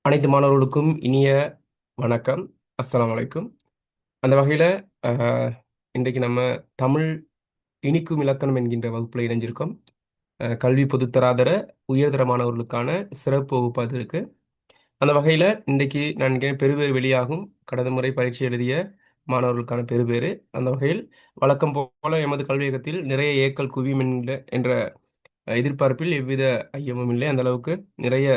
அனைத்து மாணவர்களுக்கும் இனிய வணக்கம். அஸ்ஸலாமு அலைக்கும். அந்த வகையில் இன்றைக்கு நம்ம தமிழ் இனிக்கும் இலக்கணம் என்கின்ற வகுப்பில் இணைஞ்சிருக்கோம். கல்வி பொதுத்தராதர உயர்தர மாணவர்களுக்கான சிறப்பு வகுப்பு அது இருக்கு. அந்த வகையில் இன்றைக்கு நான் பெறுபேறு வெளியாகும் கடந்த முறை பரீட்சை எழுதிய மாணவர்களுக்கான பெறுபேறு. அந்த வகையில் வழக்கம் போல எமது கல்வியகத்தில் நிறைய ஏக்கள் குவியும் என்ற எதிர்பார்ப்பில் எவ்வித ஐயமும் இல்லை. அந்த அளவுக்கு நிறைய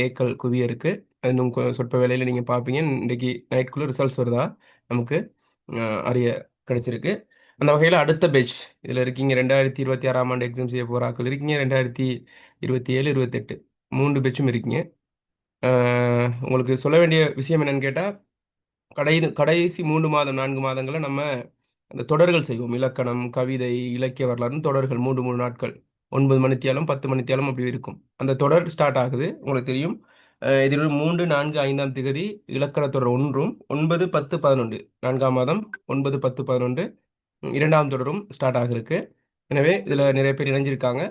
ஏக்கள் குவிய இருக்கு. இன்னும் சொற்ப வேலையில் நீங்கள் பார்ப்பீங்க. இன்றைக்கு நைட்குள்ளே ரிசல்ட்ஸ் வருதா நமக்கு அறிய கிடைச்சிருக்கு. அந்த வகையில் அடுத்த பேட்ச் இதில் இருக்கீங்க. 2026ஆம் ஆண்டு எக்ஸாம் செய்ய போகிற ஆக்கள் இருக்கீங்க. 2027 28 3 பேட்சும் இருக்கீங்க. உங்களுக்கு சொல்ல வேண்டிய விஷயம் என்னன்னு கேட்டால், கடைசி 3 மாதம் 4 மாதங்களில் நம்ம அந்த தொடர்கள் செய்வோம். இலக்கணம், கவிதை, இலக்கிய வரலாறுன்னு தொடர்கள் 3 நாட்கள் 9 மணித்தியாலம் 10 மணித்தியாலம் அப்படி இருக்கும். அந்த தொடர் ஸ்டார்ட் ஆகுது. உங்களுக்கு தெரியும். இதில் 3, 4, 5ஆம் திகதி இலக்கண தொடர் 1ம் 9, 10, 11 4ஆம் மாதம் 9, 10, 11 2ஆம் தொடரும் ஸ்டார்ட் ஆகிருக்கு. எனவே இதில் நிறைய பேர் இணைஞ்சிருக்காங்க.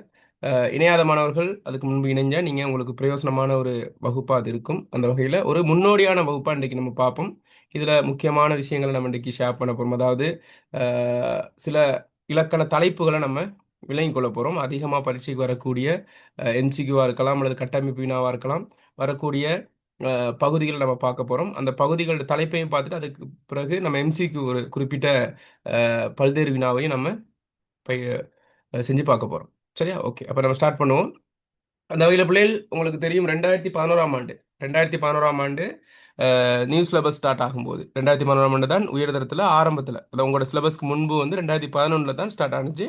இணையாத மாணவர்கள் அதுக்கு முன்பு இணைஞ்சா நீங்கள் உங்களுக்கு பிரயோசனமான ஒரு வகுப்பாக அது இருக்கும். அந்த வகையில் ஒரு முன்னோடியான வகுப்பாக இன்றைக்கி நம்ம பார்ப்போம். இதில் முக்கியமான விஷயங்களை நம்ம இன்றைக்கி ஷேர் பண்ண போகிறோம். அதாவது சில இலக்கண தலைப்புகளை நம்ம விளங்கி கொள்ள போகிறோம். அதிகமாக பரீட்சைக்கு வரக்கூடிய எம்சிக்யூவாக இருக்கலாம் அல்லது கட்டமைப்பு வினாவாக இருக்கலாம். வரக்கூடிய பகுதிகளை நம்ம பார்க்க போகிறோம். அந்த பகுதிகளோட தலைப்பையும் பார்த்துட்டு அதுக்கு பிறகு நம்ம எம்சிக்யூ ஒரு குறிப்பிட்ட பல்வேறு வினாவையும் நம்ம செஞ்சு பார்க்க போகிறோம். சரியா? ஓகே. அப்போ நம்ம ஸ்டார்ட் பண்ணுவோம். அந்த வகையில் பிள்ளைகள் உங்களுக்கு தெரியும் 2011ஆம் ஆண்டு நியூ சிலபஸ் ஸ்டார்ட் ஆகும்போது 2011ஆம் ஆண்டு தான் உயர்தரத்தில் ஆரம்பத்தில், அதாவது உங்களோட சிலபஸ்க்கு முன்பு வந்து 2011 தான் ஸ்டார்ட் ஆனிச்சு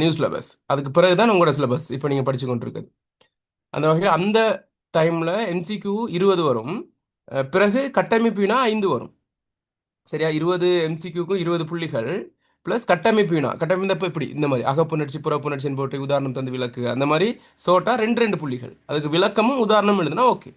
நியூ சிலபஸ். அதுக்கு பிறகு தான் உங்களோட சிலபஸ் இப்போ நீங்கள் படித்து கொண்டிருக்குது. அந்த வகையில் அந்த டைமில் எம்சிக்யூ 20 வரும். பிறகு கட்டமைப்பு வினா 5 வரும். சரியா? 20 எம்சிக்யூக்கும் 20 புள்ளிகள் ப்ளஸ் கட்டமைப்பு வினா. கட்டமைப்பு இப்படி இந்த மாதிரி அகப்புணர்ச்சி புறப்புணர்ச்சின்னு போட்டு உதாரணம் தந்து விளக்கு, அந்த மாதிரி சோட்டா 2 புள்ளிகள். அதுக்கு விளக்கமும் உதாரணமும் எழுதுனா ஓகே.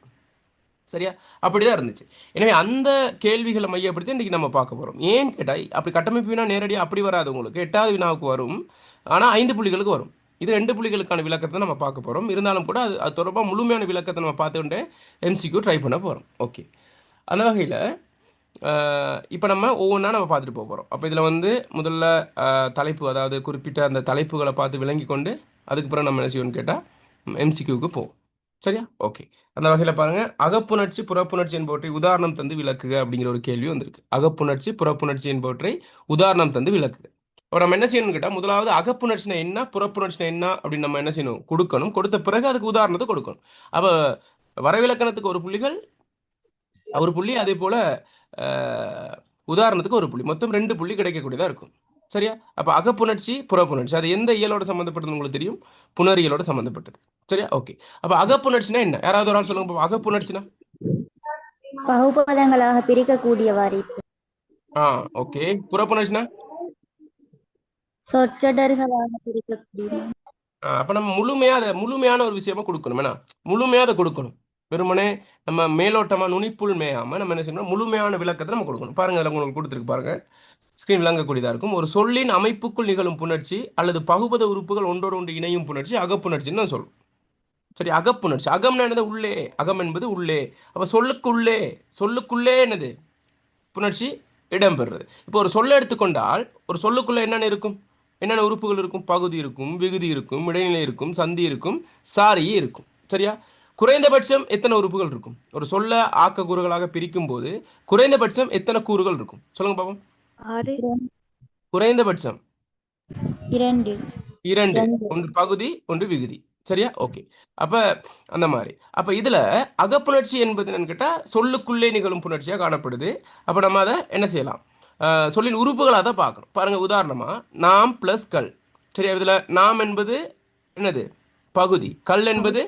சரியா? அப்படிதான் இருந்துச்சு. எனவே அந்த கேள்விகளை மையப்படுத்தி இன்றைக்கி நம்ம பார்க்க போகிறோம். ஏன்னு கேட்டால் அப்படி கட்டமைப்பு வினா நேரடியாக அப்படி வராது. உங்களுக்கு 8வது வினாவுக்கு வரும், ஆனால் 5 புள்ளிகளுக்கு வரும். இது 2 புள்ளிகளுக்கான விளக்கத்தை நம்ம பார்க்க போகிறோம். இருந்தாலும் கூட அது தொடர்பாக முழுமையான விளக்கத்தை நம்ம பார்த்துக்கிட்டே எம்சிக்யூ ட்ரை பண்ண போகிறோம். ஓகே. அந்த வகையில் இப்போ நம்ம ஒவ்வொன்றா நம்ம பார்த்துட்டு போக போகிறோம். அப்போ இதில் வந்து முதல்ல தலைப்பு, அதாவது குறிப்பிட்ட அந்த தலைப்புகளை பார்த்து விளங்கி கொண்டு அதுக்கு பிறகு நம்ம என்ன செய்யணும்னு கேட்டால் எம்சிக்யூவுக்கு போவோம். சரியா? ஓகே. அந்த வகையில் பாருங்கள், அகப்புணர்ச்சி புறப்புணர்ச்சி என்பவற்றை உதாரணம் தந்து விளக்குக அப்படிங்கிற ஒரு கேள்வி வந்திருக்கு. அகப்புணர்ச்சி புறப்புணர்ச்சி என்பவற்றை உதாரணம் தந்து விளக்குக. இப்போ நம்ம என்ன செய்யணும்னு கேட்டால், முதலாவது அகப்புணர்ச்சினா என்ன, புறப்புணர்ச்சினா என்ன அப்படின்னு நம்ம என்ன செய்யணும், கொடுக்கணும். கொடுத்த பிறகு அதுக்கு உதாரணத்தை கொடுக்கணும். அப்போ வரவிலக்கணத்துக்கு 1 புள்ளிகள், 1 புள்ளி, அதே போல் உதாரணத்துக்கு 1 புள்ளி, மொத்தம் 2 புள்ளி கிடைக்கக்கூடியதாக இருக்கும். சரியா? அப்போ அகப்புணர்ச்சி புறப்புணர்ச்சி அது எந்த இயலோட சம்மந்தப்பட்டது உங்களுக்கு தெரியும்? புணரியலோட சம்மந்தப்பட்டது. சரியா? ஓகே. அப்போ அகப்புணர்ச்சினா என்ன? யாராவது ஒரு ஆள் சொல்லுங்க. அகப்புணர்ச்சினா பகுபதங்களாக பிரிக்கக்கூடிய வாரிப்பு. ஓகே. புறப்புணர்ச்சினா சொற்றொடர்களாக பிரிக்கக்கூடிய. அப்போ நம்ம முழுமையான ஒரு விஷயமா கொடுக்கணும். ஏன்னா முழுமையாக அதை கொடுக்கணும். வெறுமனே நம்ம மேலோட்டமாக நுனிப்புள் மேயாமல் நம்ம என்ன செய்யணும், முழுமையான விளக்கத்தை நம்ம கொடுக்கணும். பாருங்கள், அதில் உங்களுக்கு கொடுத்துருக்கு பாருங்கள், ஸ்கிரீன் விளங்கக்கூடியதாக இருக்கும். ஒரு சொல்லின் அமைப்புக்குள் நிகழும் புணர்ச்சி அல்லது பகுபத உறுப்புகள் ஒன்றோடு ஒன்று இணையும் புணர்ச்சி அகப்புணர்ச்சின்னு தான் சொல்லும். சரி, அகப்புணர்ச்சி. அகம்னா என்னது? உள்ளே. அகம் என்பது உள்ளே. அப்போ சொல்லுக்குள்ளே என்னது புணர்ச்சி இடம்பெறுறது. இப்போ ஒரு சொல்லை எடுத்துக்கொண்டால் ஒரு சொல்லுக்குள்ளே என்னென்ன இருக்கும், என்னென்ன உறுப்புகள் இருக்கும்? பகுதி இருக்கும், விகுதி இருக்கும், இடைநிலை இருக்கும், சந்தி இருக்கும், சாரியே இருக்கும். சரியா? குறைந்தபட்சம் எத்தனை உறுப்புகள் இருக்கும்? ஒரு சொல்ல ஆக்க கூறுகளாக பிரிக்கும் போது குறைந்தபட்சம் எத்தனை கூறுகள் இருக்கும்? சொல்லுங்க பாப்போம். குறைந்தபட்சம் 2. 2. ஒன்று பகுதி, ஒன்று விகுதி. சரியா? ஓகே. அப்ப அந்த மாதிரி அப்ப இதுல அகப்புணர்ச்சி என்பது என்னன்னு கேட்டா சொல்லுக்குள்ளே நிகழும் புணர்ச்சியாக காணப்படுது. அப்ப நம்ம அதை என்ன செய்யலாம், சொல்லின் உறுப்புகளாக தான் பார்க்கணும். பாருங்க, உதாரணமா நாம் பிளஸ் கல். சரியா? இதுல நாம் என்பது என்னது? பகுதி. கல் என்பது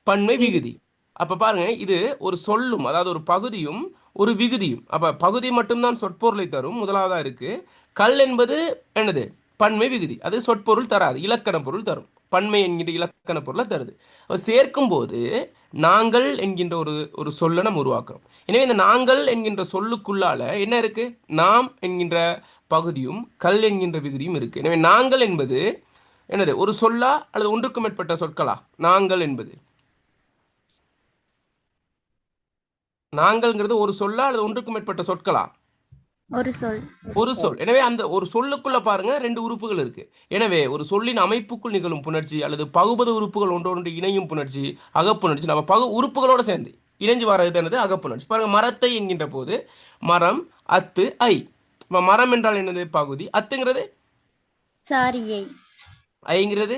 பன்மை விகுதி. அப்ப பாருங்க, இது ஒரு சொல்லும், அதாவது ஒரு பகுதியும் ஒரு விகுதியும். அப்ப பகுதி மட்டும்தான் சொற்பொருளை தரும், முதலாவதா இருக்கு. கல் என்பது என்னது? பன்மை விகுதி. அது சொற்பொருள் தராது, இலக்கண பொருள் தரும். பன்மை என்கின்ற இலக்கண பொருளை தருது. சேர்க்கும் போது நாங்கள் என்கின்ற ஒரு சொல்லை நம்ம உருவாக்குறோம். எனவே இந்த நாங்கள் என்கின்ற சொல்லுக்குள்ளால என்ன இருக்கு? நாம் என்கின்ற பகுதியும் கல் என்கின்ற விகுதியும் இருக்கு. எனவே நாங்கள் என்பது என்னது? ஒரு சொல்லா அல்லது ஒன்றுக்கும் மேற்பட்ட சொற்களா? நாங்கள் என்பது நாங்கள்ங்கிறது ஒரு சொல்லா அல்லது ஒன்றுக்கும் மேற்பட்ட சொற்களா? ஒரு சொல். ஒரு சொல். எனவே அந்த ஒரு சொல்லுக்குள்ள பாருங்க ரெண்டு உறுப்புகள் இருக்கு. எனவே ஒரு சொல்லின் அமைப்புக்குள் நிகழும் புணர்ச்சி அல்லது பகுபத உறுப்புகள் ஒன்றோடு இணையும் புணர்ச்சி அகப்புணர்ச்சி. நம்ம உறுப்புகளோட சேர்ந்து இணைஞ்சு வர்றது என்னது? அகப்புணர்ச்சி. பாருங்க, மரத்தை என்கின்ற போது மரம், அத்து, ஐ. இப்ப மரம் என்றால் என்னது? பகுதி. அத்துங்கிறது சாரியை. ஐங்கிறது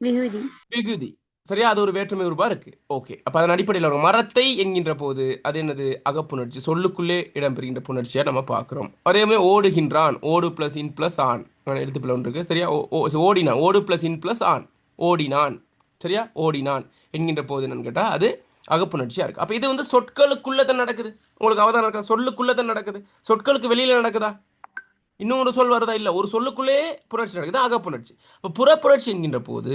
விகுதி. விகுதி. சரியா? அது ஒரு வேற்றுமை உருவா இருக்கு. ஓகே, அப்ப அதன் அடிப்படையில் வரும் மரத்தை என்கின்ற போது அது என்னது? அகப்புணர்ச்சி. சொல்லுக்குள்ளே இடம்பெறுகின்ற புணர்ச்சியா நம்ம பார்க்கிறோம். அதே மாதிரி ஓடுகின்றான், ஓடு பிளஸ் இன் பிளஸ் ஆன், எழுத்துப்பிழை ஒன்று இருக்கு. சரியா? ஓடினான், ஓடு பிளஸ் இன் பிளஸ் ஆன், ஓடினான். சரியா? ஓடினான் என்கின்ற போது என்னன்னு கேட்டா அது அகப்புணர்ச்சியா இருக்கு. அப்ப இது வந்து சொற்களுக்குள்ள தான் நடக்குது. உங்களுக்கு அவதானம் இருக்கா? சொல்லுக்குள்ள தான் நடக்குது. சொற்களுக்கு வெளியில நடக்குதா? இன்னும் ஒரு சொல் வருதா? இல்லை. ஒரு சொல்லுக்குள்ளே புணர்ச்சி நடக்குது, அகப்புணர்ச்சி. இப்போ புறப்புணர்ச்சி என்கின்ற போது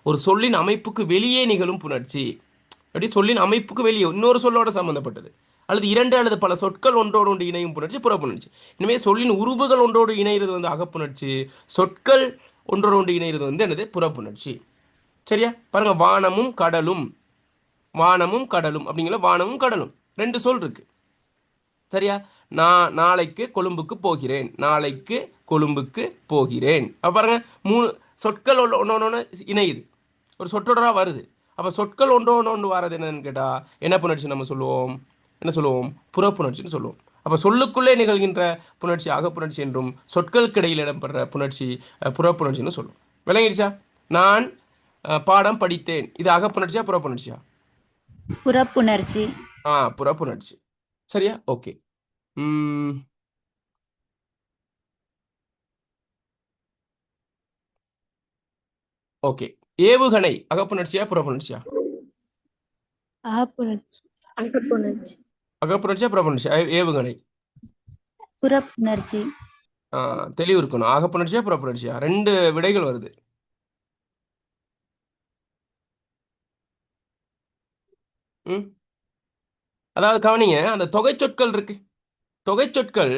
ஒரு சொல்லின் அமைப்புக்கு வெளியே நிகழும் புணர்ச்சி. அப்படி சொல்லின் அமைப்புக்கு வெளியே இன்னொரு சொல்லோட சம்பந்தப்பட்டது அல்லது இரண்டு அல்லது பல சொற்கள் ஒன்றோடு ஒன்று இணையும் புணர்ச்சி புறப்புணர்ச்சி. எனவே சொல்லின் உருவுகள் ஒன்றோடு இணைகிறது வந்து அகப்புணர்ச்சி, சொற்கள் ஒன்றோடு ஒன்று இணைகிறது வந்து என்னது? புறப்புணர்ச்சி. சரியா? பாருங்க, வானமும் கடலும், வானமும் கடலும் அப்படிங்கிற வானமும் கடலும் ரெண்டு சொல் இருக்கு. சரியா? நான் நாளைக்கு கொழும்புக்கு போகிறேன், நாளைக்கு கொழும்புக்கு போகிறேன். அப்போ பாருங்க, மூணு சொற்கள் ஒன்று இணையுது, ஒரு சொற்றொடராக வருது. அப்போ சொற்கள் ஒன்று வர்றது என்னன்னு கேட்டால் என்ன புணர்ச்சி நம்ம சொல்லுவோம்? என்ன சொல்லுவோம்? புறப்புணர்ச்சின்னு சொல்லுவோம். அப்போ சொல்லுக்குள்ளே நிகழ்கின்ற புணர்ச்சி அகப்புணர்ச்சி என்றும், சொற்களுக்கு இடையில் இடம்பெற புணர்ச்சி புறப்புணர்ச்சின்னு சொல்லுவோம். விளங்கிடுச்சா? நான் பாடம் படித்தேன், இது அகப்புணர்ச்சியா புறப்புணர்ச்சியா? புறப்புணர்ச்சி. புறப்புணர்ச்சி. சரியா? ஓகே. ஓகே. ஏவுகணை அகப்புணர்ச்சியா புறப்புணர்ச்சியா? அகப்புணர்ச்சி. அகப்புணர்ச்சி. அகப்புணர்ச்சியா புறப்புணர்ச்சியா? ஏவுகணை. புறப்புணர்ச்சி. தெளிவு இருக்கணும். அகப்புணர்ச்சியா புறப்புணர்ச்சியா? ரெண்டு விடைகள் வருது. ம் அதாவது கவனிங்க, அந்த தொகை சொற்கள் இருக்கு. தொகை சொற்கள்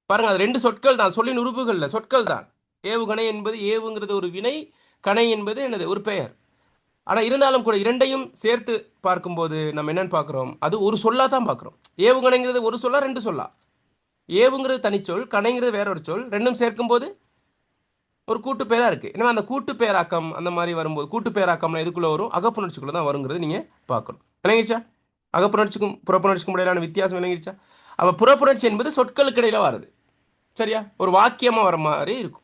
பாருங்க, அது ரெண்டு சொற்கள் தான், சொல்லின் உறுப்புகள்ல சொற்கள் தான். ஏவுகணை என்பது ஏவுங்கிறது ஒரு வினை, கணை என்பது என்னது? ஒரு பெயர். ஆனா இருந்தாலும் கூட இரண்டையும் சேர்த்து பார்க்கும்போது நம்ம என்னன்னு பார்க்கிறோம்? அது ஒரு சொல்லா தான் பார்க்கிறோம். ஏவுகணைங்கிறது ஒரு சொல்லா ரெண்டு சொல்லா? ஏவுங்கிறது தனிச்சொல், கணைங்கிறது வேற ஒரு சொல், ரெண்டும் சேர்க்கும் போது ஒரு கூட்டு பேரா இருக்கு. எனவே அந்த கூட்டு பேராக்கம் அந்த மாதிரி வரும்போது கூட்டு பேராக்கம்ல எதுக்குள்ள வரும்? அகப்புணர்ச்சிக்குள்ள தான் வருங்கிறது நீங்க பார்க்கணும். விளங்கிடுச்சா? அகப்புணர்ச்சிக்கும் புறப்புணர்ச்சிக்கும் இடையிலான வித்தியாசம் விளங்கிடுச்சா? அப்ப புறப்புணர்ச்சி என்பது சொற்களுக்கு இடையில வருது. சரியா? ஒரு வாக்கியமா வர மாதிரி இருக்கும்.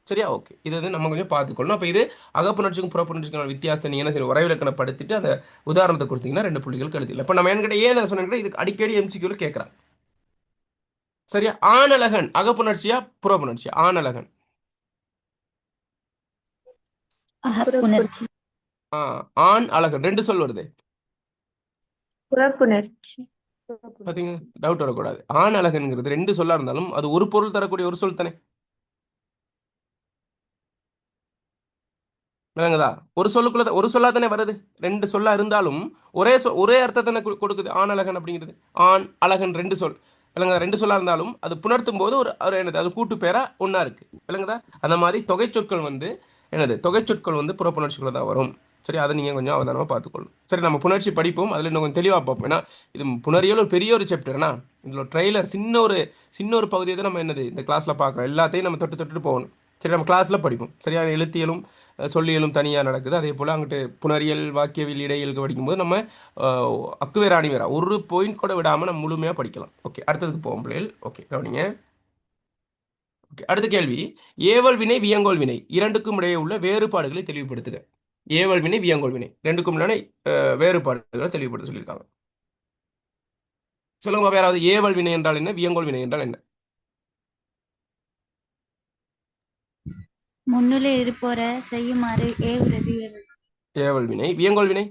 சரியா? ஓகே, இது வந்து நம்ம கொஞ்சம் பார்த்துக்கொள்ளணும். அப்போ இது அகப்புணர்ச்சிக்கும் புறப்புணர்ச்சிக்கான வித்தியாசத்தை நீங்கள் என்ன செய்யணும்? வரைவிலக்கணப்படுத்திட்டு அந்த உதாரணத்தை கொடுத்தீங்கன்னா 2 புள்ளிகள் கழுதியில். இப்போ நம்ம என்கிட்ட ஏன் சொன்னேன்? இதுக்கு அடிக்கடி எம்சிக்யூல கேட்குறாங்க. சரியா? ஆணழகன் அகப்புணர்ச்சியா புறப்புணர்ச்சியா? ஆணழகன். அகப்புணர்ச்சி. ஆண் அழகன் ரெண்டு சொல் வருது. புறப்புணர்ச்சி. பார்த்தீங்க, டவுட் வரக்கூடாது. ஆண் அழகன்ங்கிறது ரெண்டு சொல்லா இருந்தாலும் அது ஒரு பொருள் தரக்கூடிய ஒரு சொல் தானே. விளங்குதா? ஒரு சொல்லுக்குள்ள ஒரு சொல்லா தானே வருது. ரெண்டு சொல்லா இருந்தாலும் ஒரே அர்த்தத்தை தானே கொடுக்குது. ஆண் அழகன் அப்படிங்கிறது. ஆண் அழகன் ரெண்டு சொல். விளங்குதா? ரெண்டு சொல்லா இருந்தாலும் அது புணர்த்தும் போது ஒரு என்னது? அது கூட்டு பேரா ஒன்னா இருக்கு. விளங்குதா? அந்த மாதிரி தொகை சொற்கள் வந்து என்னது? தொகை சொற்கள் வந்து புறப்புணர்ச்சிக்குள்ள தான் வரும். சரி, அதை நீங்கள் கொஞ்சம் அவதானமாக பார்த்துக்கொள்ளணும். சரி, நம்ம புணர்ச்சி படிப்போம், அதில் இன்னும் கொஞ்சம் தெளிவாக பார்ப்போம். ஏன்னா இது புணரியல் ஒரு பெரிய ஒரு சாப்டர்னா, இதில் ட்ரெய்லர் சின்ன ஒரு பகுதியை தான் நம்ம என்னது இந்த கிளாஸில் பார்க்குறோம். எல்லாத்தையும் நம்ம தொட்டு போகணும். சரி, நம்ம கிளாஸில் படிப்போம். சரியா? எழுத்தியலும் சொல்லியலும் தனியாக நடக்குது. அதே போல் அங்கிட்டு புணரியல் வாக்கியவியல் இடையிலுக்கு படிக்கும்போது நம்ம அக்குவேரா அணிவேரா ஒரு பாயிண்ட் கூட விடாமல் நம்ம முழுமையாக படிக்கலாம். ஓகே, அடுத்ததுக்கு போவோம் பிள்ளைகள். ஓகே, கவனிங்க. ஓகே, அடுத்த கேள்வி. ஏவல் வினை வியங்கோல் வினை இரண்டுக்கும் இடையே உள்ள வேறுபாடுகளை தெளிவுபடுத்துக. ஏவல் வினை வியங்கோல் வினை ரெண்டுக்கும் இடையே வேறுபாடுகளை தெளிவுபடுத்த சொல்லியிருக்காங்க. சொல்லுங்க பாப்பா, யாராவது. ஏவல் வினை என்றால் என்ன? வியங்கோல் வினை என்றால் என்ன? முன்னிலை இருப்போர செய்யுமாறு ஏவுறது. ஏவல் வினை. வியங்கோல் வினை.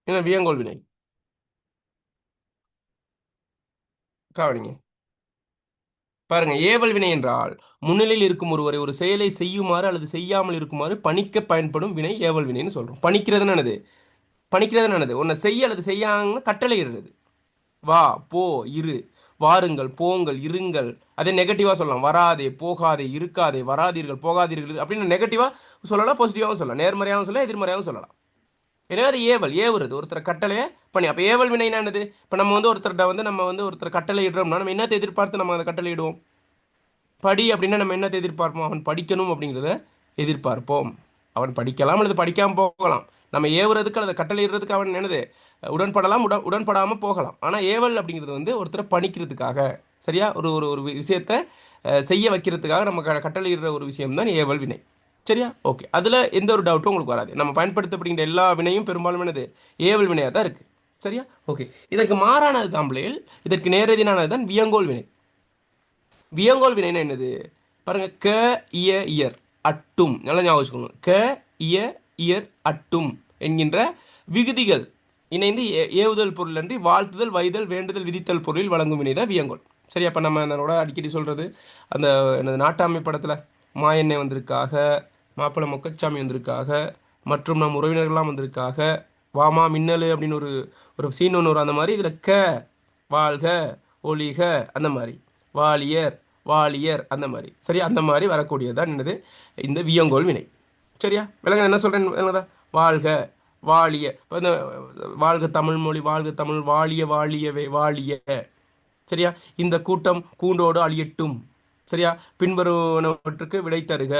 என்ன வியங்கோல் வினை? கவனிங்க. பாருங்க, ஏவல் வினை என்றால் முன்னிலையில் இருக்கும் ஒருவரை ஒரு செயலை செய்யுமாறு அல்லது செய்யாமல் இருக்குமாறு பணிக்க பயன்படும் வினை ஏவல் வினைன்னு சொல்றோம். பணிக்கிறதுன்னு என்னது? பணிக்கிறது என்னது? உன்னை செய்ய அல்லது செய்யாங்க கட்டளை இடுறது. வா, போ, இரு. வாருங்கள், போங்கள், இருங்கள். அதே நெகட்டிவா சொல்லலாம். வராதே, போகாதே, இருக்காதே, வராதீர்கள், போகாதீர்கள் அப்படின்னு நெகட்டிவா சொல்லலாம், பாசிட்டிவாகவும் சொல்லலாம், நேர்மறையாகவும் சொல்லலாம், எதிர்மறையாகவும் சொல்லலாம். எனவே அது ஏவல், ஏவுறது ஒருத்தர் கட்டளையை பண்ணி. அப்போ ஏவல் வினைனா என்னது? இப்போ நம்ம வந்து ஒருத்தர்கிட்ட வந்து நம்ம வந்து ஒருத்தர் கட்டளை இடுறோம்னா நம்ம என்னத்தை எதிர்பார்த்து நம்ம அந்த கட்டளை இடுவோம்? படி அப்படின்னா நம்ம என்னத்தை எதிர்பார்ப்போம்? அவன் படிக்கணும் அப்படிங்கிறத எதிர்பார்ப்போம். அவன் படிக்கலாம் அல்லது படிக்காமல் போகலாம். நம்ம ஏவுறதுக்கு அல்லது கட்டளையிடுறதுக்கு அவன் என்னது உடன்படலாம், உடன்படாமல் போகலாம். ஆனால் ஏவல் அப்படிங்கிறது வந்து ஒருத்தரை பணிக்கிறதுக்காக, சரியா, ஒரு ஒரு ஒரு விஷயத்தை செய்ய வைக்கிறதுக்காக நம்ம கட்டளையிடுற ஒரு விஷயம் தான் ஏவல் வினை. சரியா, ஓகே. அதில் எந்த ஒரு டவுட்டும் உங்களுக்கு வராது. நம்ம பயன்படுத்தப்படுகின்ற எல்லா வினையும் பெரும்பாலும் என்னது ஏவல் வினையாக தான் இருக்குது. சரியா, ஓகே. இதற்கு மாறானது தான் பிள்ளைகள், இதற்கு நேரடியானது தான் வியங்கோல் வினை. வியங்கோல் வினைன்னா என்னது? பாருங்க, க இய இயர் அட்டும், நல்லா ஞாபகம் வச்சுக்கோங்க. க இய இயர் அட்டும் என்கின்ற விகுதிகள் இணைந்து ஏவுதல் பொருள் அன்றி வாழ்த்துதல், வைதல், வேண்டுதல், விதித்தல் பொருளில் வழங்கும் வினை தான் வியங்கோல். சரி, அப்போ நம்ம என்னோட அடிக்கடி சொல்கிறது, அந்த எனது நாட்டாமை படத்தில் மாயண்ணை வந்திருக்காக, மாப்பிள்ளை மொக்கச்சாமி வந்திருக்காக, மற்றும் நம் உறவினர்கள்லாம் வந்திருக்காக, வாமா மின்னலு அப்படின்னு ஒரு ஒரு சீன் ஒன்று வரும். அந்த மாதிரி இதில் க வாழ்க, ஒளிக, அந்த மாதிரி வாலியர், வாலியர், அந்த மாதிரி. சரியா, அந்த மாதிரி வரக்கூடியதான் என்னது இந்த வியங்கோல் வினை. சரியா, விளங்க என்ன சொல்கிறேன்? விளங்குதா? வாழ்க, வாழிய, இப்போ இந்த வாழ்க தமிழ் மொழி, வாழ்க தமிழ், வாழிய, வாழியவே, வாழிய. சரியா, இந்த கூட்டம் கூண்டோடு அழியட்டும். சரியா, பின்வருவனவற்றுக்கு விடை தருக.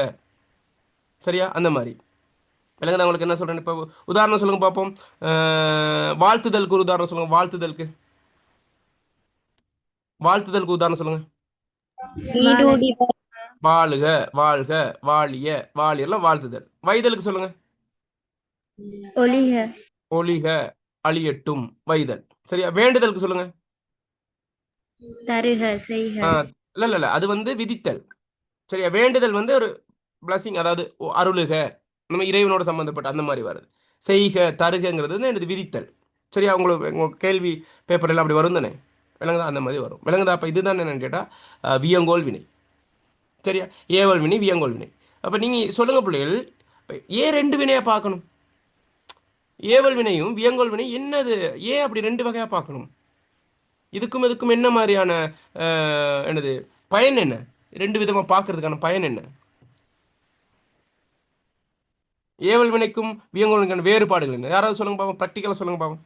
சரியா, அந்த மாதிரி. விளங்குதா உங்களுக்கு என்ன சொல்கிறேன்? இப்போ உதாரணம் சொல்லுங்க பார்ப்போம். வாழ்த்துதலுக்கு ஒரு உதாரணம் சொல்லுங்க. வாழ்த்துதலுக்கு, வாழ்த்துதலுக்கு உதாரணம் சொல்லுங்க. ஈடோடி வாழ்க, வாழ்க, வாழிய, வாழியெல்லாம் வாழ்த்துதல். வைதலுக்கு சொல்லுங்க. ஒளிக ஒளிக, அழியட்டும், வைதல். சரியா, வேண்டுதலுக்கு சொல்லுங்க. தருக செய்க ஆ, இல்ல இல்ல இல்ல, அது வந்து விதித்தல். சரியா, வேண்டுதல் வந்து ஒரு பிளஸிங், அதாவது அருளுக, நம்ம இறைவனோட சம்பந்தப்பட்ட அந்த மாதிரி வருது. செய்க, தருகங்கிறது வந்து எனது விதித்தல். சரியா, உங்களுக்கு உங்க கேள்வி பேப்பர் எல்லாம் அப்படி வரும் தானே? விளங்குதா? அந்த மாதிரி வரும். விளங்குதா? அப்போ இதுதான் என்னன்னு கேட்டால் வியங்கோல் வினை. சரியா, ஏவல் வினை, வியங்கோல் வினை. அப்போ நீங்கள் சொல்லுங்க பிள்ளைகள், ஏன் ரெண்டு வினையை பார்க்கணும்? ஏவல் வினையும் வியங்கோல் வினை என்னது? ஏன் அப்படி ரெண்டு வகையாக பார்க்கணும்? இதுக்கும் இதுக்கும் என்ன மாதிரியான என்னது பயன் என்ன? ரெண்டு விதமாக பார்க்கறதுக்கான பயன் என்ன? ஏவல் வினைக்கும் வியங்கோல் வினைக்கான வேறுபாடுகள் என்ன? யாராவது சொல்லுங்க பாப்போம், ப்ராக்டிக்கலாக சொல்லுங்க பாப்போம்.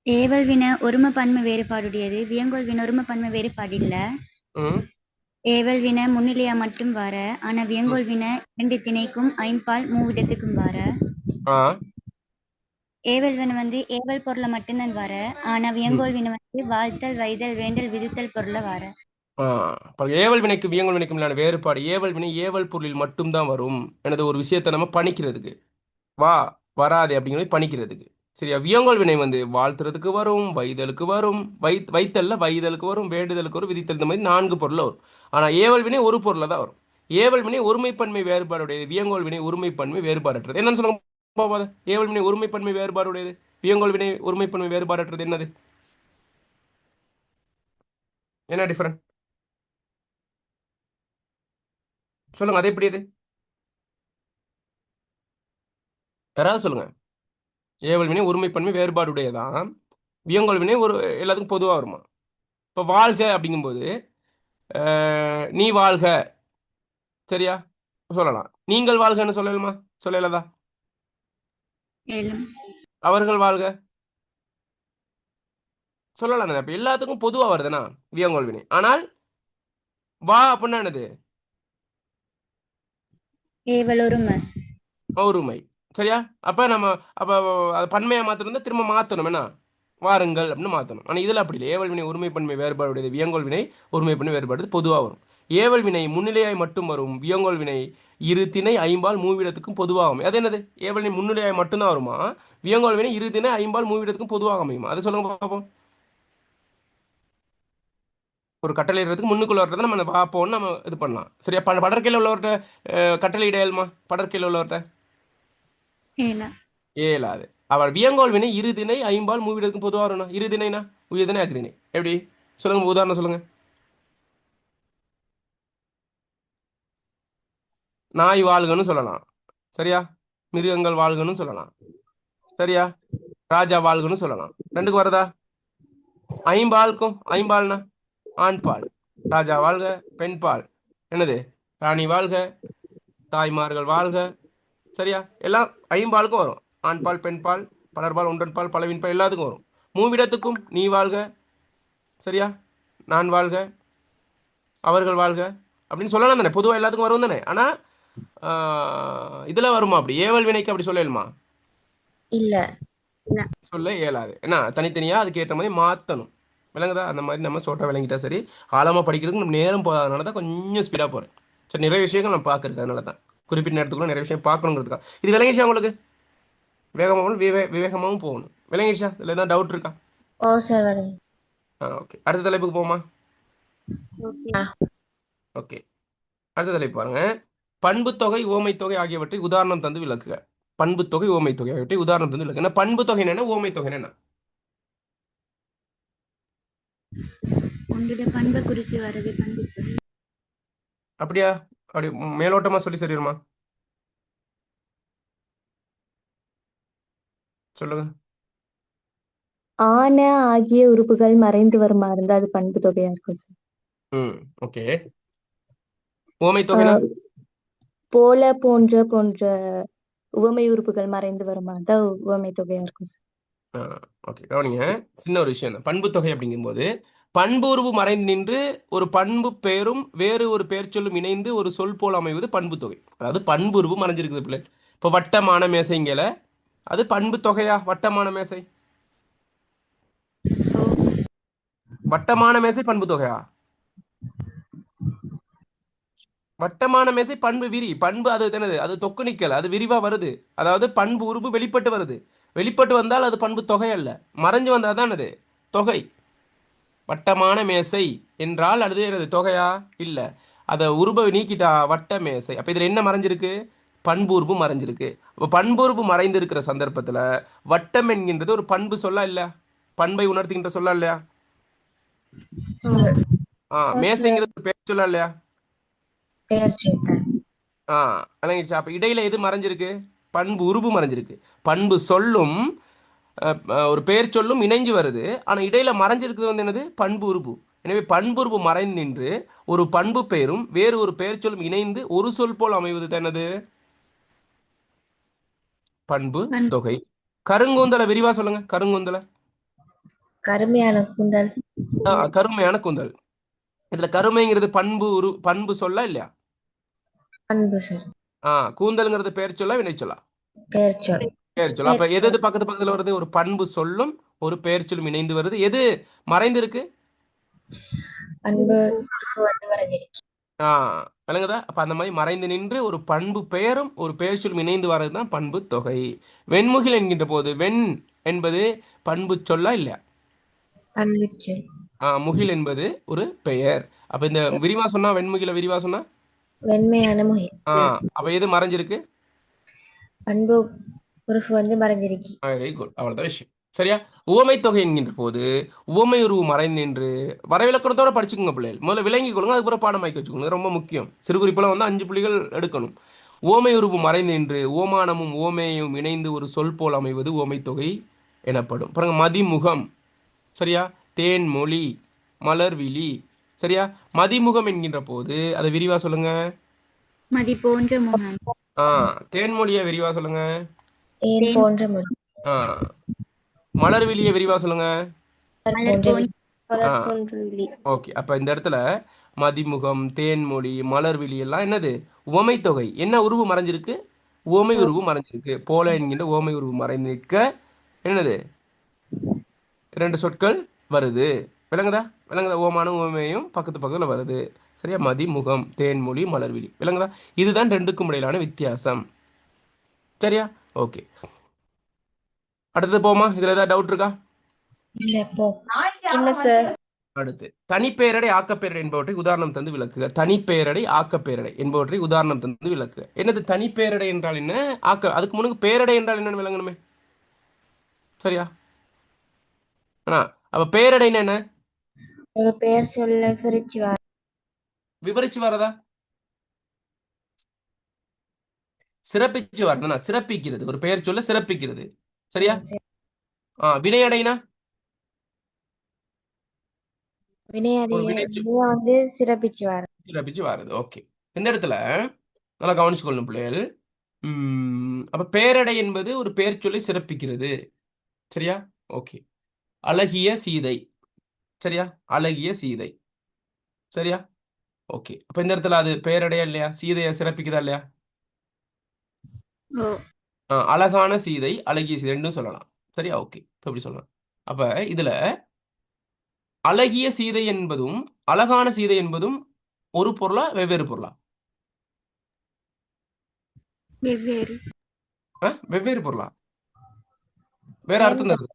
ஏவல் வின ஒரும பன்மை வேறுபாடுடையது, வியங்கோல் வின ஒரும பன்மை வேறுபாடு இல்ல. ம் ஏவல் வின முன்னிலையா மட்டும் வார, ஆனா ம். வியங்கோல் வின ரெண்டு திணைக்கும் ஐம்பால் மூவிடத்துக்கும் வார. ஆ ஏவல் வின வந்து ஏவல் பொருளை மட்டும்தான் வார, ஆனா ம் வியங்கோல் வின வந்து வாழ்த்தல், வைதல், வேண்டல், விதித்தல் பொருளை வார. ஆ பாருங்க, ஏவல் வினைக்கும் வியங்கோல் வினைக்கும் இல்லாத வேறுபாடு. ஏவல் வினை ஏவல் பொருளில் மட்டும்தான் வரும். எனது ஒரு விஷயத்தை நம்ம பணிக்கிறதுக்கு, வா, வராதே அப்படிங்கிறது பணிக்கிறதுக்கு. சரியா, வியங்கோல் வினை வந்து வாழ்த்துறதுக்கு வரும், வைதலுக்கு வரும், வைத்தல்ல வைதலுக்கு வரும், வேண்டுதலுக்கு வரும், விதித்தல், இந்த மாதிரி நான்கு பொருளில் வரும். ஆனால் ஏவல் வினை ஒரு பொருளில் தான் வரும். ஏவல் வினை ஒருமைப்பன்மை வேறுபாடுடையது, வியங்கோல் வினை ஒருமைப்பன்மை வேறுபாடற்றது. என்னன்னு சொல்லுங்க போகாத? ஏவல் வினை ஒருமைப்பன்மை வேறுபாடுடையது, வியங்கோல் வினை ஒருமைப்பன்மை வேறுபாடற்றது. என்னது? என்ன டிஃபரன்ஸ் சொல்லுங்க, அது எப்படி? அது யாராவது சொல்லுங்க. ஏவல் வினை ஒருமைப்பன்மை வேறுபாடுடையதான், வியங்கோல் வினை ஒரு எல்லாத்துக்கும் பொதுவாக வருமா? இப்போ வாழ்க அப்படிங்கும்போது நீ வாழ்க, சரியா, சொல்லலாம். நீங்கள் வாழ்கன்னு சொல்லலாமா? சொல்லலதா? ஏலும் அவர்கள் வாழ்க சொல்லலாம் தானே? இப்போ எல்லாத்துக்கும் பொதுவாக வருதுன்னா வியங்கோல் வினை. ஆனால் வா அப்படின்னா என்னது? ஏவல் ஒரும ஒருமை. சரியா, அப்போ நம்ம அப்போ அது பன்மையாக மாற்றணும், திரும்ப மாற்றணும். என்ன? வாருங்கள் அப்படின்னு மாற்றணும். ஆனால் இதில் அப்படி இல்லை. ஏவல் வினை ஒருமைப்பன்மை வேறுபாடுடையது, வியங்கோல் வினை ஒருமைப்பன்மை வேறுபாடு பொதுவாக வரும். ஏவல் வினை முன்னிலையாய் மட்டும் வரும், வியங்கோல் வினை இரு திணை ஐம்பால் மூவிடத்துக்கும் பொதுவாகும். அது என்னது? ஏவல் வினை முன்னிலையாய் மட்டும்தான் வருமா? வியங்கோல் வினை இரு திணை ஐம்பால் மூவிடத்துக்கும் பொதுவாக அமையுமா? அதை சொல்லுங்க பார்ப்போம். ஒரு கட்டளை இடுறதுக்கு முன்னுக்குள்ள வர்றதை நம்ம பார்ப்போம்னு நம்ம இது பண்ணலாம். சரியா, படற்கையில் உள்ளவர்கிட்ட கட்டளை இடையல்மா? படற்கையில் உள்ளவர்கிட்ட ஏலா ஏலாது. அவள் வியங்கோல் வினை இரு திணை ஐம்பால் மூவிடத்துக்கும் பொதுவாக வரணும். இரு திணைனா உயர்திணை அக்திணை. எப்படி சொல்லுங்க, உதாரணம் சொல்லுங்க. நாய் வாழ்கன்னு சொல்லலாம். சரியா, மிருகங்கள் வாழ்கன்னு சொல்லலாம். சரியா, ராஜா வாழ்கன்னு சொல்லலாம். ரெண்டுக்கு வருதா? ஐம்பாலுக்கும் ஐம்பால்னா ஆண் பால். ராஜா வாழ்க, பெண் பால் என்னது, ராணி வாழ்க, தாய்மார்கள் வாழ்க. சரியா? எல்லாம் ஐம்பாலுக்கும் வரும். ஆண் பால், பெண் பால், பலர்பால், ஒன்றன் பால், பலவின் பால் எல்லாத்துக்கும் வரும். மூவிடத்துக்கும் நீ வாழ்க, சரியா, நான் வாழ்க, அவர்கள் வாழ்க அப்படின்னு சொல்லலாம் தானே, பொதுவாக எல்லாத்துக்கும் வரும் தானே. ஆனால் இதில் வருமா அப்படி ஏவல் வினைக்கு அப்படி சொல்லலுமா? இல்ல. சொல்ல இயலாது. என்ன, தனித்தனியாக அதுக்கு ஏற்ற மாதிரி மாற்றணும். விளங்குதா? அந்த மாதிரி நம்ம சோட்டா விளங்கிட்டா சரி. ஆழமாக படிக்கிறதுக்கு நம்ம நேரம் போகாதனால தான் கொஞ்சம் ஸ்பீடாக போகிறேன். சரி, நிறைய விஷயங்கள் நம்ம பார்க்குறது அதனால தான் குறிப்பிட்ட நேரத்துக்குள்ள நிறைய விஷயம் பார்க்கணுங்கிறதுக்கா. இது விளங்கிடுச்சா உங்களுக்கு? வேகமாகவும் விவேகமாகவும் போகணும். விளங்கிடுச்சா? இதில் எதாவது டவுட் இருக்கா? ஓ சார் வரேன். ஓகே, அடுத்த தலைப்புக்கு போமா? ஆ. ஓகே, அடுத்த தலைப்பு பாருங்க. பண்புத்தொகை, ஓமைத்தொகை ஆகியவற்றை உதாரணம் தந்து விளக்குக. பண்புத்தொகை, ஓமைத்தொகை ஆகியவற்றை உதாரணம் தந்து விளக்கு. என்ன பண்புத்தொகை என்ன, ஓமைத்தொகை என்ன? உங்களோட பண்பை குறிச்சு வர்றது பண்பு. அப்படியா? அப்படி மேலோட்டமா சொல்லி சரியுமா? சொல்லுங்க. ஆன ஆகிய உறுப்புகள் மறைந்து வருமா இருந்தா அது பண்பு தொகையா இருக்கும் சார். ம், ஓகே. ஓமைத்தொகைனா? ஆஹ் போல போன்ற போன்ற உவமை உறுப்புகள் மறைந்து வருமா இருந்தா உவமை தொகையா இருக்கும் சார். ஓகே, கவனிங்க. சின்ன ஒரு விஷயம் தான். பண்புத்தொகை அப்படிங்கும்போது பண்புருவு மறைந்து நின்று ஒரு பண்பு பெயரும் வேறு ஒரு பெயர் சொல்லும் இணைந்து ஒரு சொல் போல் அமைவது பண்புத்தொகை. அதாவது பண்புருவு மறைஞ்சிருக்குது பிள்ளை. இப்போ வட்டமான மேசைங்கல, அது பண்பு தொகையா? வட்டமான மேசை, வட்டமான மேசை பண்பு தொகையா? வட்டமான மேசை பண்பு விரி. பண்பு அது என்னது, அது தொக்கு நிக்கல், அது விரிவா வருது. அதாவது பண்பு உருவு வெளிப்பட்டு வருது. வெளிப்பட்டு வந்தால் அது பண்பு தொகை அல்ல. மறைஞ்சு வந்தால் தான் அது தொகை. வட்டமான மேசை என்றால் அது என்னது, தொகையா? இல்லை. அதை உருப நீக்கிட்டா வட்ட மேசை. அப்போ இதில் என்ன மறைஞ்சிருக்கு? பண்புருபு மறைஞ்சிருக்கு. அப்போ பண்புருபு மறைந்திருக்கிற சந்தர்ப்பத்தில் வட்டம் என்கின்றது ஒரு பண்பு சொல்ல இல்ல, பண்பை உணர்த்துகின்ற சொல்ல இல்லையா? மேசைங்கிறது ஒரு பெயர் சொல்ல இல்லையா? பெயர் சேர்த்தேன். விளங்கிடுச்சா? அப்போ இடையில எது மறைஞ்சிருக்கு? பண்பு உருபு மறைஞ்சிருக்கு. பண்பு சொல்லும் ஒரு பெயர் சொல்லும் இணைஞ்சு வருது. ஆனால் இடையில மறைஞ்சிருக்குது வந்து என்னது, பண்பு உருபு. எனவே பண்புருபு மறைந்து நின்று ஒரு பண்பு பெயரும் வேறு ஒரு பெயர் சொல்லும் இணைந்து ஒரு சொல் போல் அமைவது தான் என்னது, பண்பு தொகை. கருங்கூந்தலை விரிவா சொல்லுங்க. கருங்கூந்தலை. கருமையான கூந்தல். கருமையான கூந்தல். இதுல கருமைங்கிறது பண்பு பண்பு சொல்ல இல்லையா? பண்பு சார். கூந்தல்ங்கிறது பெயர் சொல்ல வினை சொல்ல? பெயர் சொல். பெயர் சொல்ல. அப்ப எது எது பக்கத்து பக்கத்துல வருது? ஒரு பண்பு சொல்லும் ஒரு பெயர் சொல்லும் இணைந்து வருது. எது மறைந்து இருக்கு? பண்பு வந்து வரைஞ்சிருக்கு. விளங்குதா? அப்ப அந்த மாதிரி மறைந்து நின்று ஒரு பண்பு பெயரும் ஒரு பெயர் சொல்லும் இணைந்து வர்றது தான் பண்பு தொகை. வெண்முகில் என்கின்ற போது வெண் என்பது பண்பு சொல்லா இல்லையா? பண்பு சொல். முகில் என்பது ஒரு பெயர். அப்ப இந்த விரிவா சொன்னா, வெண்முகில விரிவா சொன்னா வெண்மையான முகில். அப்ப எது மறைஞ்சிருக்கு? பண்பு உறுப்பு வந்து மறைஞ்சிருக்கு. வெரி குட், அவ்வளவுதான் விஷயம். சரியா? உவமை தொகை என்கின்ற போது உவமை உருவு மறைந்து நின்று வரைவிலக்கணத்தோட படிச்சுக்கோங்க பிள்ளைகள். முதல்ல விளங்கி கொள்ளுங்க, அதுக்கப்புறம் பாடமாக்கி வச்சுக்கோங்க. ரொம்ப முக்கியம். சிறுகுறிப்பெல்லாம் வந்து 5 புள்ளிகள் எடுக்கணும். உவமை உருவு மறைந்து நின்று ஓமானமும் ஓமையும் இணைந்து ஒரு சொல் போல் அமைவது உவமை தொகை எனப்படும். பாருங்க, மதிமுகம், சரியா, தேன்மொழி, மலர்விழி. சரியா? மதிமுகம் என்கின்ற போது அதை விரிவா சொல்லுங்க. மதி போன்ற முகம். தேன்மொழியை விரிவா சொல்லுங்க. தேன் போன்ற முகம். மலர்விழியை விரிவா சொல்லுங்க. மலர் போன்ற விழி. ஓகே, அப்ப இந்த இடத்துல மதிமுகம், தேன்மொழி, மலர்விழி எல்லாம் என்னது, உவமை தொகை. என்ன உருவு மறைஞ்சிருக்கு? உவமை உருவு மறைஞ்சிருக்கு. போல என்கின்ற உவமை உருவு மறைந்து நிற்க என்னது, 2 சொற்கள் வருது. விளங்குதா? விளங்குதா? ஓமானும் உவமையும் பக்கத்து பக்கத்துல வருது. சரியா? மதிமுகம், தேன்மொழி, மலர்விழி. விளங்குதா? இதுதான் ரெண்டுக்கும் இடையிலான வித்தியாசம். சரியா? ஓகே, அடுத்தது போமா. இதுல ஏதாவது டவுட் இருக்கா? இல்ல சார். அடுத்து, தனிப்பெயரடை ஆக்கப்பெயரடை என்பவற்றை உதாரணம் தந்து விளக்குக. தனிப்பெயரடை ஆக்கப்பெயரடை என்பவற்றை உதாரணம் தந்து விளக்குக. என்னது தனிப்பெயரடை என்றால் என்ன? அதுக்கு முன்னுக்கு பேரடை என்றால் என்னன்னு விளங்கணுமே. சரியா? அப்ப பெயரடைன்னு என்ன? ஒரு பெயர் சொல்ல விரிச்சு விவரிச்சு வரதா? சிறப்பிச்சு வரதா? சிறப்பிக்கிறது. ஒரு பெயர் சொல்ல சிறப்பிக்கிறது. சரியா? வினையடைனா? ஒரு வினையடைய வினைச்சு வினைய வந்து சிறப்பிச்சு வர. சிறப்பிச்சு வருது. ஓகே. இந்த இடத்துல நல்லா கவனிச்சுக்கொள்ளணும் பிள்ளைகள். அப்ப பேரடை என்பது ஒரு பெயர் சொல்லி சிறப்பிக்கிறது. சரியா? ஓகே. அழகிய சீதை. சரியா? அழகிய சீதை. சரியா? ஓகே. அப்ப இந்த இடத்துல அது பெயரடையா இல்லையா? சீதையை சிறப்பிக்குதா இல்லையா? ஓ. அழகான சீதை, அழகிய சீதை ரெண்டும் சொல்லலாம். சரியா? ஓகே. இப்ப எப்படி சொல்லலாம்? அப்ப இதுல அழகிய சீதை என்பதும் அழகான சீதை என்பதும் ஒரு பொருளா வெவ்வேறு பொருளா? வெவ்வேறு. வெவ்வேறு பொருளா? வேற சேம் அர்த்தம் தருதா?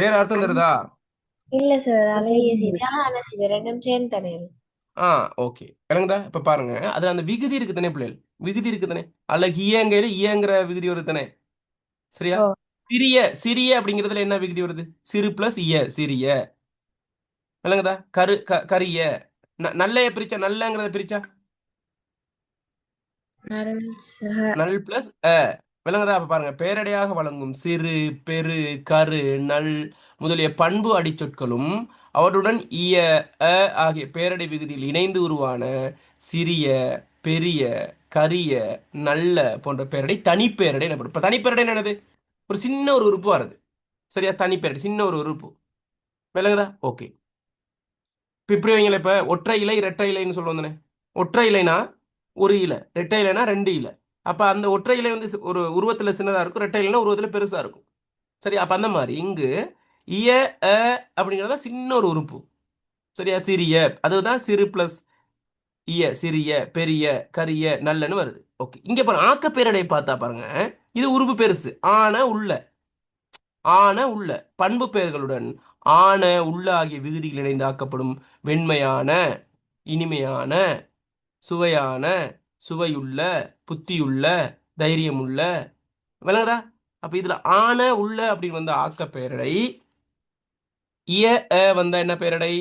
வேற அர்த்தம் தருதா? இல்ல சார், அழகிய சீதை அழகான சீதை ரெண்டும் சேம் தானே இது. ஆ ஓகே. விளங்குதா? இப்ப பாருங்க. அதுல அந்த விகுதி இருக்கு தானே பிள்ளைகள்? விகுதி இருக்கு தானே? அழகியங்கையில இயங்கிற விகுதி வருது தானே? சரியா? ஓ. சிறிய சிறிய அப்படிங்கிறதுல என்ன விகுதி வருது? சிறு பிளஸ் இய சிறிய. விளங்குதா? கரிய. நல்லைய பிரிச்சா நல்லங்கிறத பிரிச்சா நல் சக நல் பிளஸ் விளங்குதா? அப்ப பாருங்க. பேரடையாக வழங்கும் சிறு பெரு கரு நல் முதலிய பண்பு அடிச்சொற்களும் அவற்றுடன் இய அ ஆகிய பேரடை விகுதியில் இணைந்து உருவான சிறிய பெரிய கரிய நல்ல போன்ற பேரடை தனிப்பேரடை எனப்படும். இப்ப தனிப்பேரடை என்னது? ஒரு சின்ன ஒரு உறுப்பு வருது. சரியா? தனிப்பேரடை சின்ன ஒரு உறுப்பு. விளங்குதா? ஓகே. இப்போ இப்படி வைங்களேன். இப்போ ஒற்றை இலை இரட்டை இலைன்னு சொல்லுவோம் தானே? ஒற்றை இலைனா ஒரு இலை, ரெட்டை இலைனா ரெண்டு இலை. அப்போ அந்த ஒற்றை இலை வந்து ஒரு உருவத்தில் சின்னதாக இருக்கும், ரெட்டை இலைனா உருவத்தில் பெருசாக இருக்கும். சரி, அப்போ அந்த மாதிரி இங்கு இய அ அப்படிங்கிறத சின்ன ஒரு உறுப்பு. சரியா? சிறிய, அதுதான் சிறு பிளஸ் இய சிறிய பெரிய கரிய நல்லன்னு வருது. ஓகே. இங்கே பாருங்க, ஆக்க பேரடை பார்த்தா பாருங்க, இது உருவு பெருசு. ஆன உள்ள பண்பு பெயர்களுடன் ஆன உள்ள ஆகிய விகுதிகள் இணைந்து ஆக்கப்படும் வெண்மையான, இனிமையான, சுவையான, சுவையுள்ள, புத்தியுள்ள, தைரியமுள்ள. விளங்குதா? அப்ப இதுல ஆன உள்ள அப்படின்னு வந்த ஆக்க பெயரடை, இய வந்தா என்ன பெயரடை?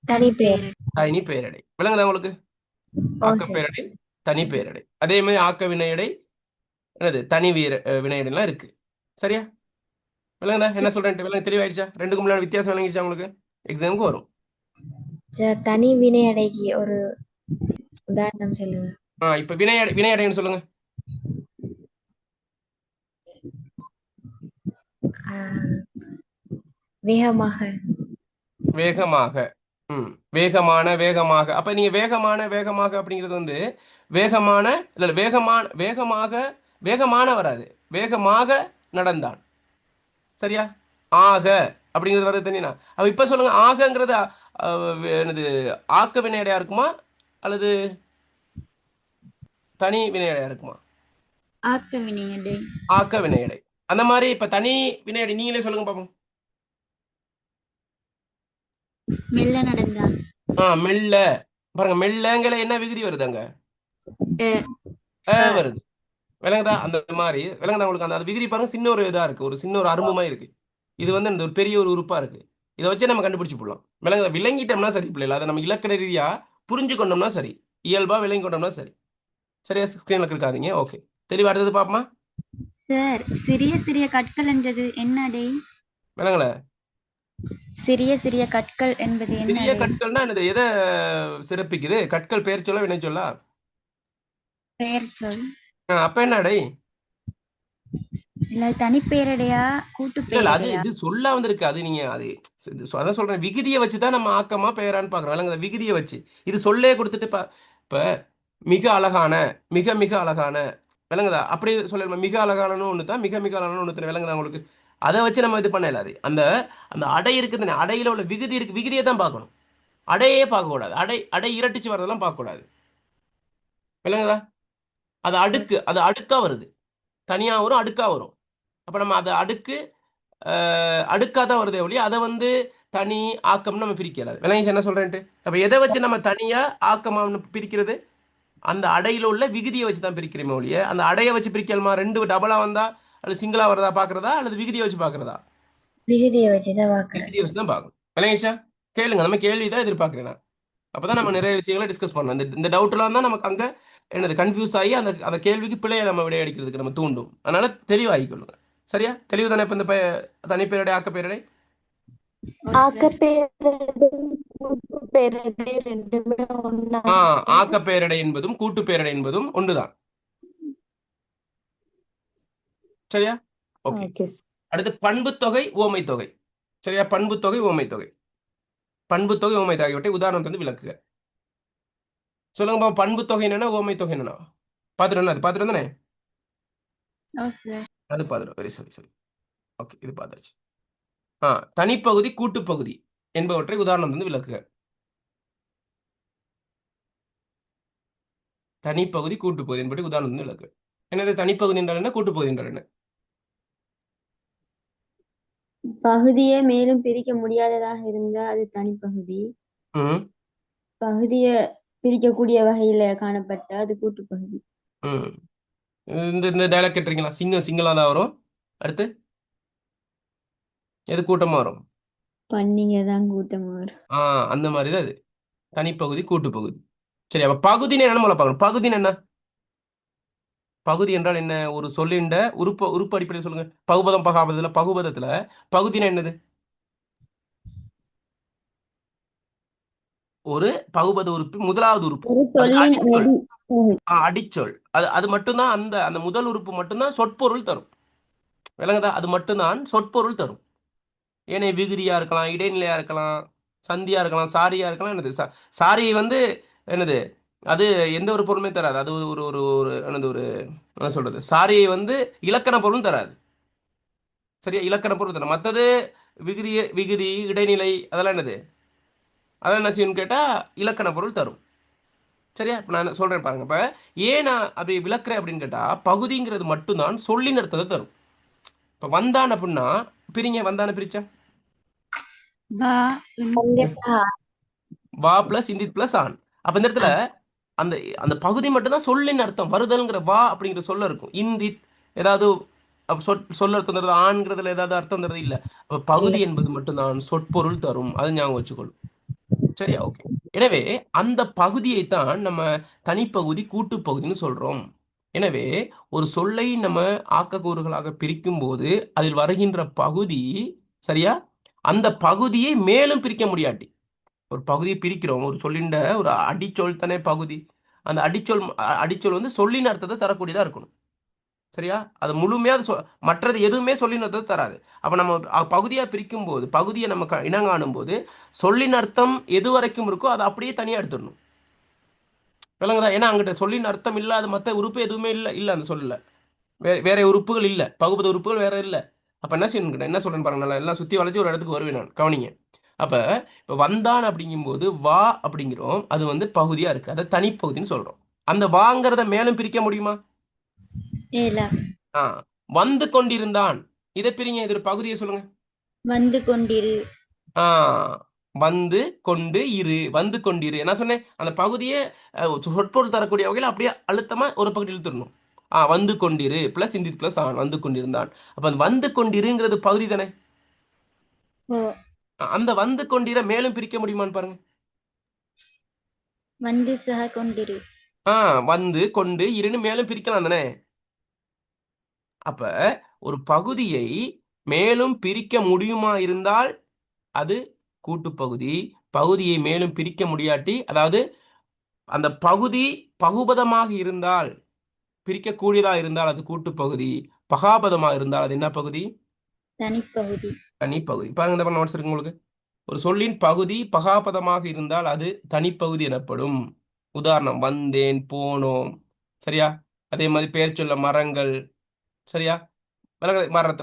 தனி பேர். தனி பெயரடை. விளங்குதா உங்களுக்கு? ஓ ஆக்க சார். பெயரடை, தனி பெயரடை. அதே மாதிரி ஆக்க வினையடை, என்னது தனி வினையடைலாம் இருக்கு. சரியா? விளங்குதா? என்ன சொல்றேன்? விளங்க தெளிவாயிடுச்சா? ரெண்டுக்கும் முன்னாடி வித்தியாசம் விளங்கிடுச்சா உங்களுக்கு? எக்ஸாமுக்கு வரும். சார், தனி வினையடைக்கு ஒரு உதாரணம் சொல்லுங்க. இப்ப வினையடைன்னு சொல்லுங்க. வேகமாக. வேகமாக. வேகமான வேகமாக. அப்ப நீங்க வேகமான வேகமாக அப்படிங்கிறது வந்து வேகமான இல்ல வேகமாக வேகமான வராது, வேகமாக நடந்தான். சரியா? ஆக அப்படிங்கிறது வருது தனியா. அப்ப இப்ப சொல்லுங்க, ஆகங்கிறது என்னது ஆக்க வினையடையா இருக்குமா அல்லது தனி வினையடையா இருக்குமா? ஆக்க வினையடை. ஆக்க வினையடை. அந்த மாதிரி இப்ப தனி வினையடை நீங்களே சொல்லுங்க பாப்போம். மெல்ல நடந்தான். மெல்ல. பாருங்க, மெல்லங்கிற என்ன விகுதி வருது அங்க? வருது. விளங்குதா? அந்த மாதிரி விளங்குதா உங்களுக்கு? அந்த விகுதி பாருங்க, சின்ன ஒரு இதா இருக்கு, ஒரு சின்ன ஒரு அரும்புமா இருக்கு. இது வந்து அந்த ஒரு பெரிய ஒரு உறுப்பா இருக்கு. இதை வச்சு நம்ம கண்டுபிடிச்சு போடலாம். விளங்குதா? விளங்கிட்டோம்னா சரி பிள்ளைல, அதை நம்ம இலக்கண ரீதியா புரிஞ்சு கொண்டோம்னா சரி, இயல்பா விளங்கி கொண்டோம்னா சரி. சரியா? ஸ்கிரீன்ல இருக்காதீங்க. ஓகே, தெளிவா அடுத்தது பாப்போமா? சார், சிறிய சிறிய கற்கள் என்றது என்ன அடை? விளங்கல? சிறிய சிறிய கற்கள் என்பது என்ன சிறிய அடை? கற்கள்னா என்னது? எதை சிறப்பிக்குது? கற்கள் பெயர் சொல்ல வினை சொல்லா? பெயர் சொல். அப்ப என்ன அடை? இல்ல தனிப்பெயரடையா கூட்டு இல்ல இல்ல, அது பெயரடையா? இது சொல்ல வந்திருக்கு. அது நீங்க அது அதான் சொல்றேன், விகுதியை வச்சு தான் நம்ம ஆக்கமா பெயரான்னு பாக்குறோம். விளங்குதா? விகுதியை வச்சு இது சொல்லே கொடுத்துட்டு இப்ப மிக அழகான, மிக மிக அழகான. விளங்குதா? அப்படி சொல்ல மிக அழகானு ஒன்று தான், மிக மிக அழகான ஒன்று தான். விளங்குதா உங்களுக்கு? அதை வச்சு நம்ம இது பண்ண இல்லாது. அந்த அந்த அடை இருக்குதுன்னு, அடையில உள்ள விகுதி இருக்கு, விகுதியை தான் பார்க்கணும். அடையே பார்க்கக்கூடாது. அடை இரட்டிச்சு வர்றதெல்லாம் பார்க்கக்கூடாது. விளங்குதா? அது அடுக்கு, அது அடுக்கா வருது, தனியா வரும், அடுக்கா வரும். அப்ப நம்ம அதை அடுக்கா தான் வருதே ஒழிய அதை வந்து தனி ஆக்கம்னு நம்ம பிரிக்கலாது. விளங்கி என்ன சொல்றேன்ட்டு? அப்ப எதை வச்சு நம்ம தனியா ஆக்கமான்னு பிரிக்கிறது? அந்த அடையில உள்ள விகுதியை வச்சு தான் பிரிக்கிறோமே ஒழிய அந்த அடையை வச்சு பிரிக்கலாமா? ரெண்டு டபுளா வந்தா அல்லது சிங்கிளா வரதா பாக்குறதா அல்லது விகுதியை வச்சு பாக்குறதா? விகுதியை வச்சுதான் பாக்குறேன். விகுதியை வச்சு தான் பார்க்கணும். விளங்கிச்சா? கேளுங்க, நம்ம கேள்விதான் எதிர்பார்க்கிறேன் நான். அப்பதான் நம்ம நிறைய விஷயங்களை டிஸ்கஸ் பண்ணலாம். இந்த டவுட்லாம் தான் நமக்கு அங்க என்னது கன்ஃபியூஸ் ஆகி அந்த அந்த கேள்விக்கு பிழையை நம்ம விடையடிக்கிறதுக்கு நம்ம தூண்டும். அதனால தெளிவாகிக்கொள்ளுங்க. சரியா? தெளிவு தானே? இப்ப இந்த தனிப்பெயரடை ஆக்கப்பெயரடை. ஓ சார். ஆக்கப்பேரடை கூட்டுப்பேரடை ரெண்டுமே ஒண்ணா ஆ சார்? ஆக்கப்பெயரடை என்பதும் கூட்டு பெயரடை என்பதும் ஒன்றுதான். சரியா? ஓகே. Okay sir. அடுத்து பண்புத்தொகை உவமை தொகை. சரியா? பண்புத்தொகை உவமை தொகை. பண்புத்தொகை உவமை தொகை ஆகியவற்றை உதாரணம் தந்து விளக்குக. சொல்லுங்க பாப்போம், பண்புத்தொகை என்னன்னா உவமை தொகை என்னன்னா? பார்த்துட்டு அது பார்த்துட்டு தானே? ஓ சார். அது பார்த்துடும். வெரி சரி சரி. ஓகே, இது பார்த்தாச்சு. தனிப்பகுதி கூட்டுப்பகுதி என்பவற்றை உதாரணம் தந்து விளக்குக. தனிப்பகுதி கூட்டுப்பகுதி என்பதை உதாரணம் தந்து விளக்குக. என்னது தனிப்பகுதி என்றால் என்ன, கூட்டுப்பகுதி என்றால் என்ன? பகுதியை மேலும் பிரிக்க முடியாததாக இருந்தா அது தனிப்பகுதி. ம் பகுதியை பிரிக்கக்கூடிய வகையில காணப்பட்ட அது கூட்டுப்பகுதி. ம் இந்த இந்த டைலாக் கேட்டிருக்கீங்களா? சிங்கம் சிங்களா தான் வரும். அடுத்து எது கூட்டமாக வரும்? பன்னிங்க தான் கூட்டமா வரும். அந்த மாதிரி தான் இது. தனிப்பகுதி கூட்டுப்பகுதி. சரி, அப்ப பகுதின்னு என்னன்னு முதல்ல பார்க்கணும். பகுதின்னு என்ன? பகுதி என்றால் என்ன? ஒரு சொல்லிண்ட உறுப்பு அடிப்படையில் சொல்லுங்க. பகுபதம் பகாபதத்துல பகுபதத்துல பகுதினா என்னது? ஒரு பகுபத உறுப்பு முதலாவது உறுப்பு. ஒரு அது சொல்லின் அடிச்சொல். அடி பகுதி. அடிச்சொல். அது மட்டும்தான் அந்த அந்த முதல் உறுப்பு மட்டும்தான் சொற்பொருள் தரும். விளங்குதா? அது மட்டும்தான் சொற்பொருள் தரும். ஏனைய விகுதியா இருக்கலாம், இடைநிலையா இருக்கலாம், சந்தியா இருக்கலாம், சாரியா இருக்கலாம். என்னது சாரி வந்து என்னது? அது எந்த ஒரு பொருளுமே தராது. அது ஒரு ஒரு ஒரு என்னது ஒரு என்ன சொல்றது, சாரியை வந்து இலக்கண பொருளும் தராது. சரியா? இலக்கண பொருள் தரும். மற்றது விகுதி இடைநிலை அதெல்லாம் என்னது? அதெல்லாம் என்ன செய்யணும்னு கேட்டால் இலக்கண பொருள் தரும். சரியா? இப்போ நான் சொல்கிறேன் பாருங்க. இப்போ ஏன் நான் அப்படி விளக்குறேன் அப்படின்னு கேட்டால், பகுதிங்கிறது மட்டும்தான் சொல்லின் அர்த்தத்தை தரும். இப்போ வந்தான் அப்படின்னா பிரிங்க, வந்தான பிரிச்சா வா வா பிளஸ் இந்தி பிளஸ் ஆன். அப்போ இந்த இடத்துல அந்த அந்த பகுதி மட்டும்தான் சொல்லின் அர்த்தம். வருதல்ங்கிற வா அப்படிங்கிற சொல்ல இருக்கும். இந்தி ஏதாவது சொல்ல அர்த்தம் தருது, ஆண்கிறதுல ஏதாவது அர்த்தம் தருது இல்லை. அப்போ பகுதி என்பது மட்டும்தான் சொற்பொருள் தரும். அது ஞாபகம் வச்சுக்கொள்ளும். சரியா? ஓகே. எனவே அந்த பகுதியை தான் நம்ம தனிப்பகுதி கூட்டுப்பகுதின்னு சொல்றோம். எனவே ஒரு சொல்லை நம்ம ஆக்கக்கூறுகளாக பிரிக்கும் போது அதில் வருகின்ற பகுதி, சரியா, அந்த பகுதியை மேலும் பிரிக்க முடியாட்டி, ஒரு பகுதியை பிரிக்கிறோம், ஒரு சொல்லிண்ட ஒரு அடிச்சொல் தானே பகுதி. அந்த அடிச்சொல் வந்து சொல்லின் அர்த்தத்தை தரக்கூடியதா இருக்கணும். சரியா? அது முழுமையாக மற்றது எதுவுமே சொல்லின் அர்த்தத்தை தராது. அப்போ நம்ம பகுதியாக பிரிக்கும் போது, பகுதியை நம்ம இனங்காணும் போது சொல்லின் அர்த்தம் எது வரைக்கும் இருக்கோ அதை அப்படியே தனியாக எடுத்துடணும். விளங்குதா? ஏன்னா அங்கிட்ட சொல்லின் அர்த்தம் இல்லாத மற்ற உறுப்பு எதுவுமே இல்லை அந்த சொல்லல. வேற உறுப்புகள் இல்லை, பகுபத உறுப்புகள் வேற இல்லை. அப்போ என்ன செய்யணும், என்ன சொல்றேன்னு பாருங்க. நல்லா எல்லாம் சுற்றி வளைச்சு ஒரு இடத்துக்கு வருவேன் நான், கவனிங்க. அப்போ இப்போ வந்தான் அப்படிங்கும்போது வா அப்படிங்கிறோம், அது வந்து பகுதியாக இருக்குது, அதை தனிப்பகுதின்னு சொல்கிறோம். அந்த வாங்கிறத மேலும் பிரிக்க முடியுமா? ஏல ஆ வந்து கொண்டிருந்தான், இதை பிரிங்க, இது ஒரு பகுதியை சொல்லுங்க. வந்து கொண்டிரு. ஆ வந்து கொண்டு இரு, வந்து கொண்டிரு. என்ன சொன்னேன்? அந்த பகுதியை சொற்பொருள் தரக்கூடிய வகையில் அப்படியே அழுத்தமா ஒரு பகுதி இழுத்துடணும். வந்து கொண்டிரு பிளஸ் இந்தி பிளஸ் ஆன், வந்து கொண்டிருந்தான். அப்ப அந்த வந்து கொண்டிருங்கிறது பகுதி தானே? ஓ. அந்த வந்து கொண்டிர மேலும் பிரிக்க முடியுமான்னு பாருங்க. வந்து சக கொண்டிரு. வந்து கொண்டு இருன்னு மேலும் பிரிக்கலாம் தானே? அப்ப ஒரு பகுதியை மேலும் பிரிக்க முடியுமா இருந்தால் அது கூட்டுப்பகுதி. பகுதியை மேலும் பிரிக்க முடியாட்டி, அதாவது அந்த பகுதி பகுபதமாக இருந்தால், பிரிக்கக்கூடியதா இருந்தால் அது கூட்டுப்பகுதி. பகாபதமாக இருந்தால் அது என்ன பகுதி? தனிப்பகுதி. தனிப்பகுதி. பாருங்க, இந்த நோட்ஸ் இருக்கு உங்களுக்கு. ஒரு சொல்லின் பகுதி பகாபதமாக இருந்தால் அது தனிப்பகுதி எனப்படும். உதாரணம் வந்தேன், போனோம். சரியா? அதே மாதிரி பெயர் சொல்ல மரங்கள். சரியா?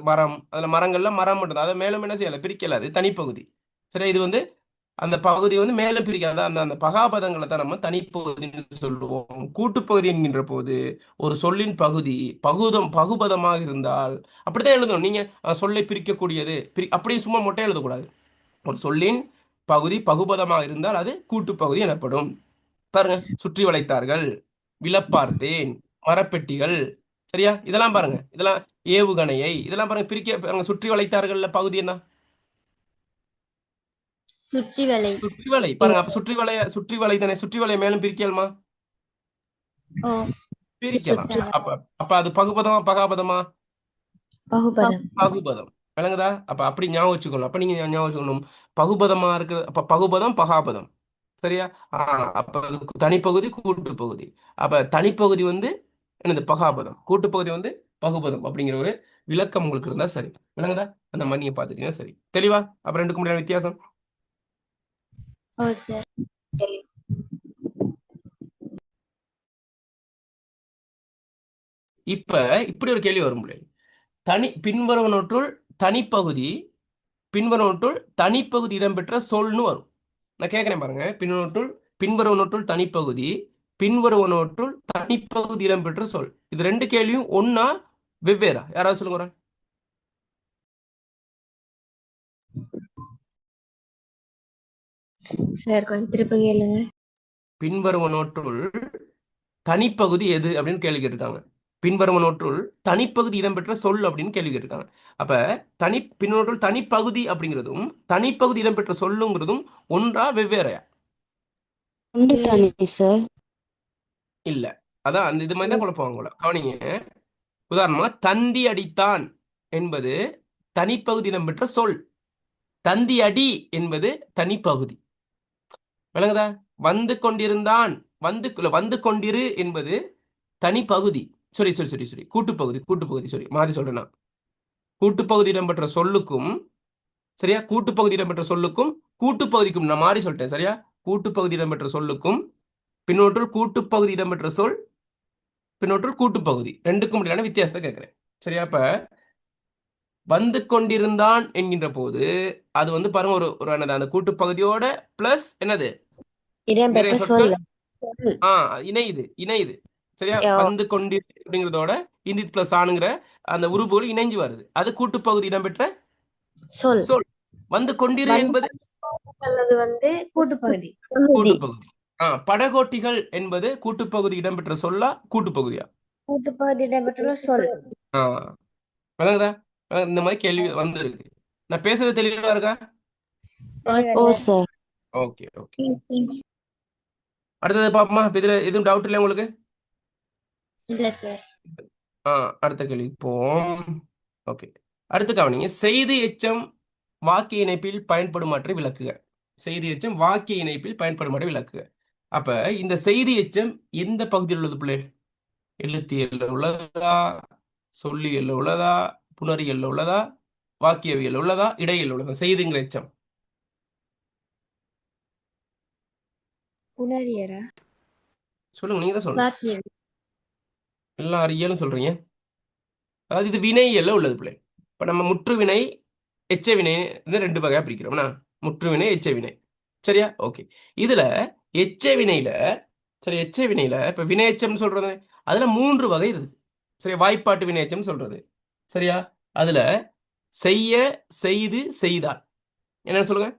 மரம், அதில் மரங்கள்ல மரம் மட்டும்தான். அதை மேலும் என்ன செய்யலை, பிரிக்கல, அது தனிப்பகுதி. சரியா? இது வந்து அந்த பகுதி வந்து மேலும் பிரிக்காத அந்த அந்த பகாபதங்களை தான் நம்ம தனிப்பகுதின்னு சொல்லுவோம். கூட்டுப்பகுதி என்கின்ற போது ஒரு சொல்லின் பகுதி பகுபதமாக இருந்தால் அப்படித்தான் எழுதணும். நீங்க சொல்லை பிரிக்கக்கூடியது அப்படி சும்மா மொட்டை எழுதக்கூடாது. ஒரு சொல்லின் பகுதி பகுபதமாக இருந்தால் அது கூட்டுப்பகுதி எனப்படும். பாருங்க, சுற்றி வளைத்தார்கள், விழப்பார்த்தேன், மரப்பெட்டிகள். சரியா? இதெல்லாம் பாருங்க, இதெல்லாம் ஏவுகணையை, இதெல்லாம் பாருங்க பாருங்க. சுற்றி வளைத்தார்கள்ல பகுதி என்ன? சுற்றி வலை. சுற்றி வலை. பாருங்க, அப்ப சுற்றி வலை தானே. சுற்றி வலை மேலும் பிரிக்கலாமா? ஓ. பிரிக்கலாம். அப்ப அது பகுபதமா பகாபதமா? பகுபதம். பகுபதம். விளங்குதா? அப்ப அப்படி ஞாபகம் வச்சுக்கணும். அப்ப நீங்க ஞாபகம் வச்சுக்கணும், பகுபதமா இருக்கு. அப்ப பகுபதம் பகாபதம். சரியா? அப்ப அது தனிப்பகுதி கூட்டு பகுதி. அப்ப தனிப்பகுதி வந்து என்னது பகாபதம், கூட்டுப்பகுதி வந்து பகுபதம் அப்படிங்கிற ஒரு விளக்கம் உங்களுக்கு இருந்தா சரி. விளங்குதா? அந்த மாதிரி நீங்க பாத்துட்டீங்கன்னா சரி. தெளிவா? அப்ப ரெண்டுக்கு முடியான வித்தியாசம். ஓ சார். இப்ப இப்படி ஒரு கேள்வி வரும் முடியாது. பின்வருவனவற்றுள் தனிப்பகுதி பின்வருவனவற்றுள் தனிப்பகுதி இடம்பெற்ற சொல்னு வரும். நான் கேட்கிறேன் பாருங்க. பின்வருவனவற்றுள் தனிப்பகுதி பின்வருவனவற்றுள் தனிப்பகுதி இடம்பெற்ற சொல். இது ரெண்டு கேள்வியும் ஒன்னா வெவ்வேறா? யாராவது சொல்லுங்க. சார் கொஞ்சம் திருப்ப கேளுங்க. பின்வருவனவற்றுள் தனிப்பகுதி எது அப்படின்னு கேள்வி கேட்டிருக்காங்க. பின்வருவனவற்றுள் தனிப்பகுதி இடம்பெற்ற சொல் அப்படின்னு கேள்வி கேட்டிருக்காங்க. அப்ப பின்வருவனவற்றுள் தனிப்பகுதி அப்படிங்கிறதும் தனிப்பகுதி இடம்பெற்ற சொல்லுங்கிறதும் ஒன்றா வெவ்வேறையா? உண்டு தானே சார்? இல்ல. அதான் அந்த இது மாதிரி தான் குழப்பம் கூட. கவனிங்க. உதாரணமா தந்தி அடித்தான் என்பது தனிப்பகுதி இடம்பெற்ற சொல். தந்தி அடி என்பது தனிப்பகுதி. விளங்குதா? வந்து கொண்டிருந்தான், வந்து கொண்டிரு என்பது தனிப்பகுதி. சரி, கூட்டுப்பகுதி மாறி சொல்றேன் நான். கூட்டுப்பகுதி இடம்பெற்ற சொல்லுக்கும், சரியா, கூட்டுப்பகுதி இடம்பெற்ற சொல்லுக்கும் கூட்டுப்பகுதிக்கும் நான் மாறி சொல்லிட்டேன். சரியா? கூட்டுப்பகுதி இடம்பெற்ற சொல்லுக்கும் பின்னொற்றில் கூட்டுப்பகுதி இடம்பெற்ற சொல் பின்னொற்றில் கூட்டுப்பகுதி ரெண்டுக்கும் இடையிலான வித்தியாசத்தை கேட்கிறேன். சரியா? அப்ப வந்து கொண்டிருந்தான் என்கின்ற போது அது வந்து பாருங்க ஒரு என்னது அந்த கூட்டுப்பகுதியோட பிளஸ் என்னது நிறைய இடம்பெற்ற சொற்கள் சொல். இணையுது. சரியா? வந்து கொண்டு அப்படிங்கிறதோட இந்தி பிளஸ் ஆணுங்கிற அந்த உறுப்புகள் இணைஞ்சு வருது. அது கூட்டுப்பகுதி இடம்பெற்ற சொல். சொல். வந்து கொண்டிரு என்பது சொன்னது வந்து கூட்டுப்பகுதி. கூட்டுப்பகுதி. படகோட்டிகள் என்பது கூட்டுப்பகுதி இடம்பெற்ற சொல்லா கூட்டுப்பகுதியா? கூட்டுப்பகுதி இடம்பெற்ற சொல். விளங்குதா? இந்த மாதிரி கேள்வி வந்திருக்கு. நான் பேசுறது தெளிவா இருக்கா? ஓ சார். ஓகே. அடுத்தது பாப்போமா? இதுல எதுவும் டவுட் இல்லை உங்களுக்கு? இல்ல சார். அடுத்த கேள்வி போம். ஓகே. அடுத்து கவனிங்க. செய்தி எச்சம் வாக்கிய இணைப்பில் பயன்படுமாற்றை விளக்குக. செய்தி எச்சம் வாக்கிய இணைப்பில் பயன்படுமாற்றை விளக்குக. அப்ப இந்த செய்தி எச்சம் எந்த பகுதியில் உள்ளது பிள்ளை? எழுத்தியல்ல உள்ளதா, சொல்லியல்ல உள்ளதா, புணரியல்ல உள்ளதா, வாக்கியவியல் உள்ளதா, இடையில் உள்ளதா? செய்திங்கிற எச்சம் புணரியரா? சொல்லுங்க. நீங்க தான் சொல்லுங்க. வாக்கியம். எல்லாம் அறியலும் சொல்றீங்க. அதாவது இது வினையல்ல உள்ளது பிள்ளை. இப்ப நம்ம முற்றுவினை எச்ச வினை ரெண்டு வகையா பிரிக்கிறோம்னா, முற்றுவினை எச்ச வினை. சரியா? ஓகே. இதுல எச்ச வினையில இப்ப வினையச்சம் சொல்றது அதுல 3 வகை இருக்கு. சரியா? வாய்ப்பாட்டு வினையச்சம் சொல்றது. சரியா? அதுல செய்ய, செய்து, செய்தால் என்ன சொல்லுங்க?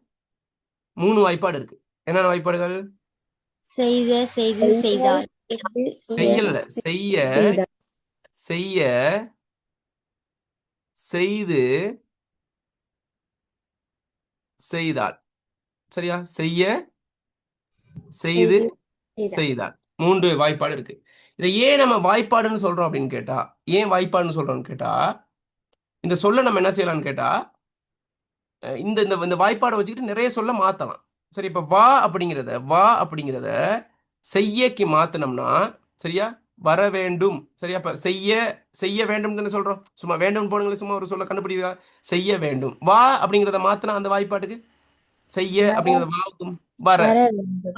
3 வாய்ப்பாடு இருக்கு. என்னென்ன வாய்ப்பாடுகள்? செய்து, செய்தால். செய்யல, செய்ய, செய்ய, செய்து, செய்தால். சரியா? செய்ய, செய்து, செய்தால் 3 வாய்ப்பாடு இருக்கு. இதை ஏன் நம்ம வாய்ப்பாடுன்னு சொல்றோம் அப்படின்னு கேட்டா, ஏன் வாய்ப்பாடுன்னு சொல்றோம்னு கேட்டா, இந்த சொல்ல நம்ம என்ன செய்யலாம்னு கேட்டா, இந்த இந்த வாய்ப்பாடை வச்சுக்கிட்டு நிறைய சொல்ல மாத்தலாம். சரி, இப்ப வா அப்படிங்கிறத செய்யக்கு மாத்தினோம்னா, சரியா, வர வேண்டும். சரியா? இப்ப செய்ய வேண்டும் தானே சொல்றோம். சும்மா வேண்டும் போடுங்களேன், சும்மா ஒரு சொல்ல கண்டுபிடிக்கா. செய்ய வேண்டும். வா அப்படிங்கிறத மாத்தினா அந்த வாய்ப்பாட்டுக்கு செய்ய அப்படிங்கிறத வாவுக்கும் வர.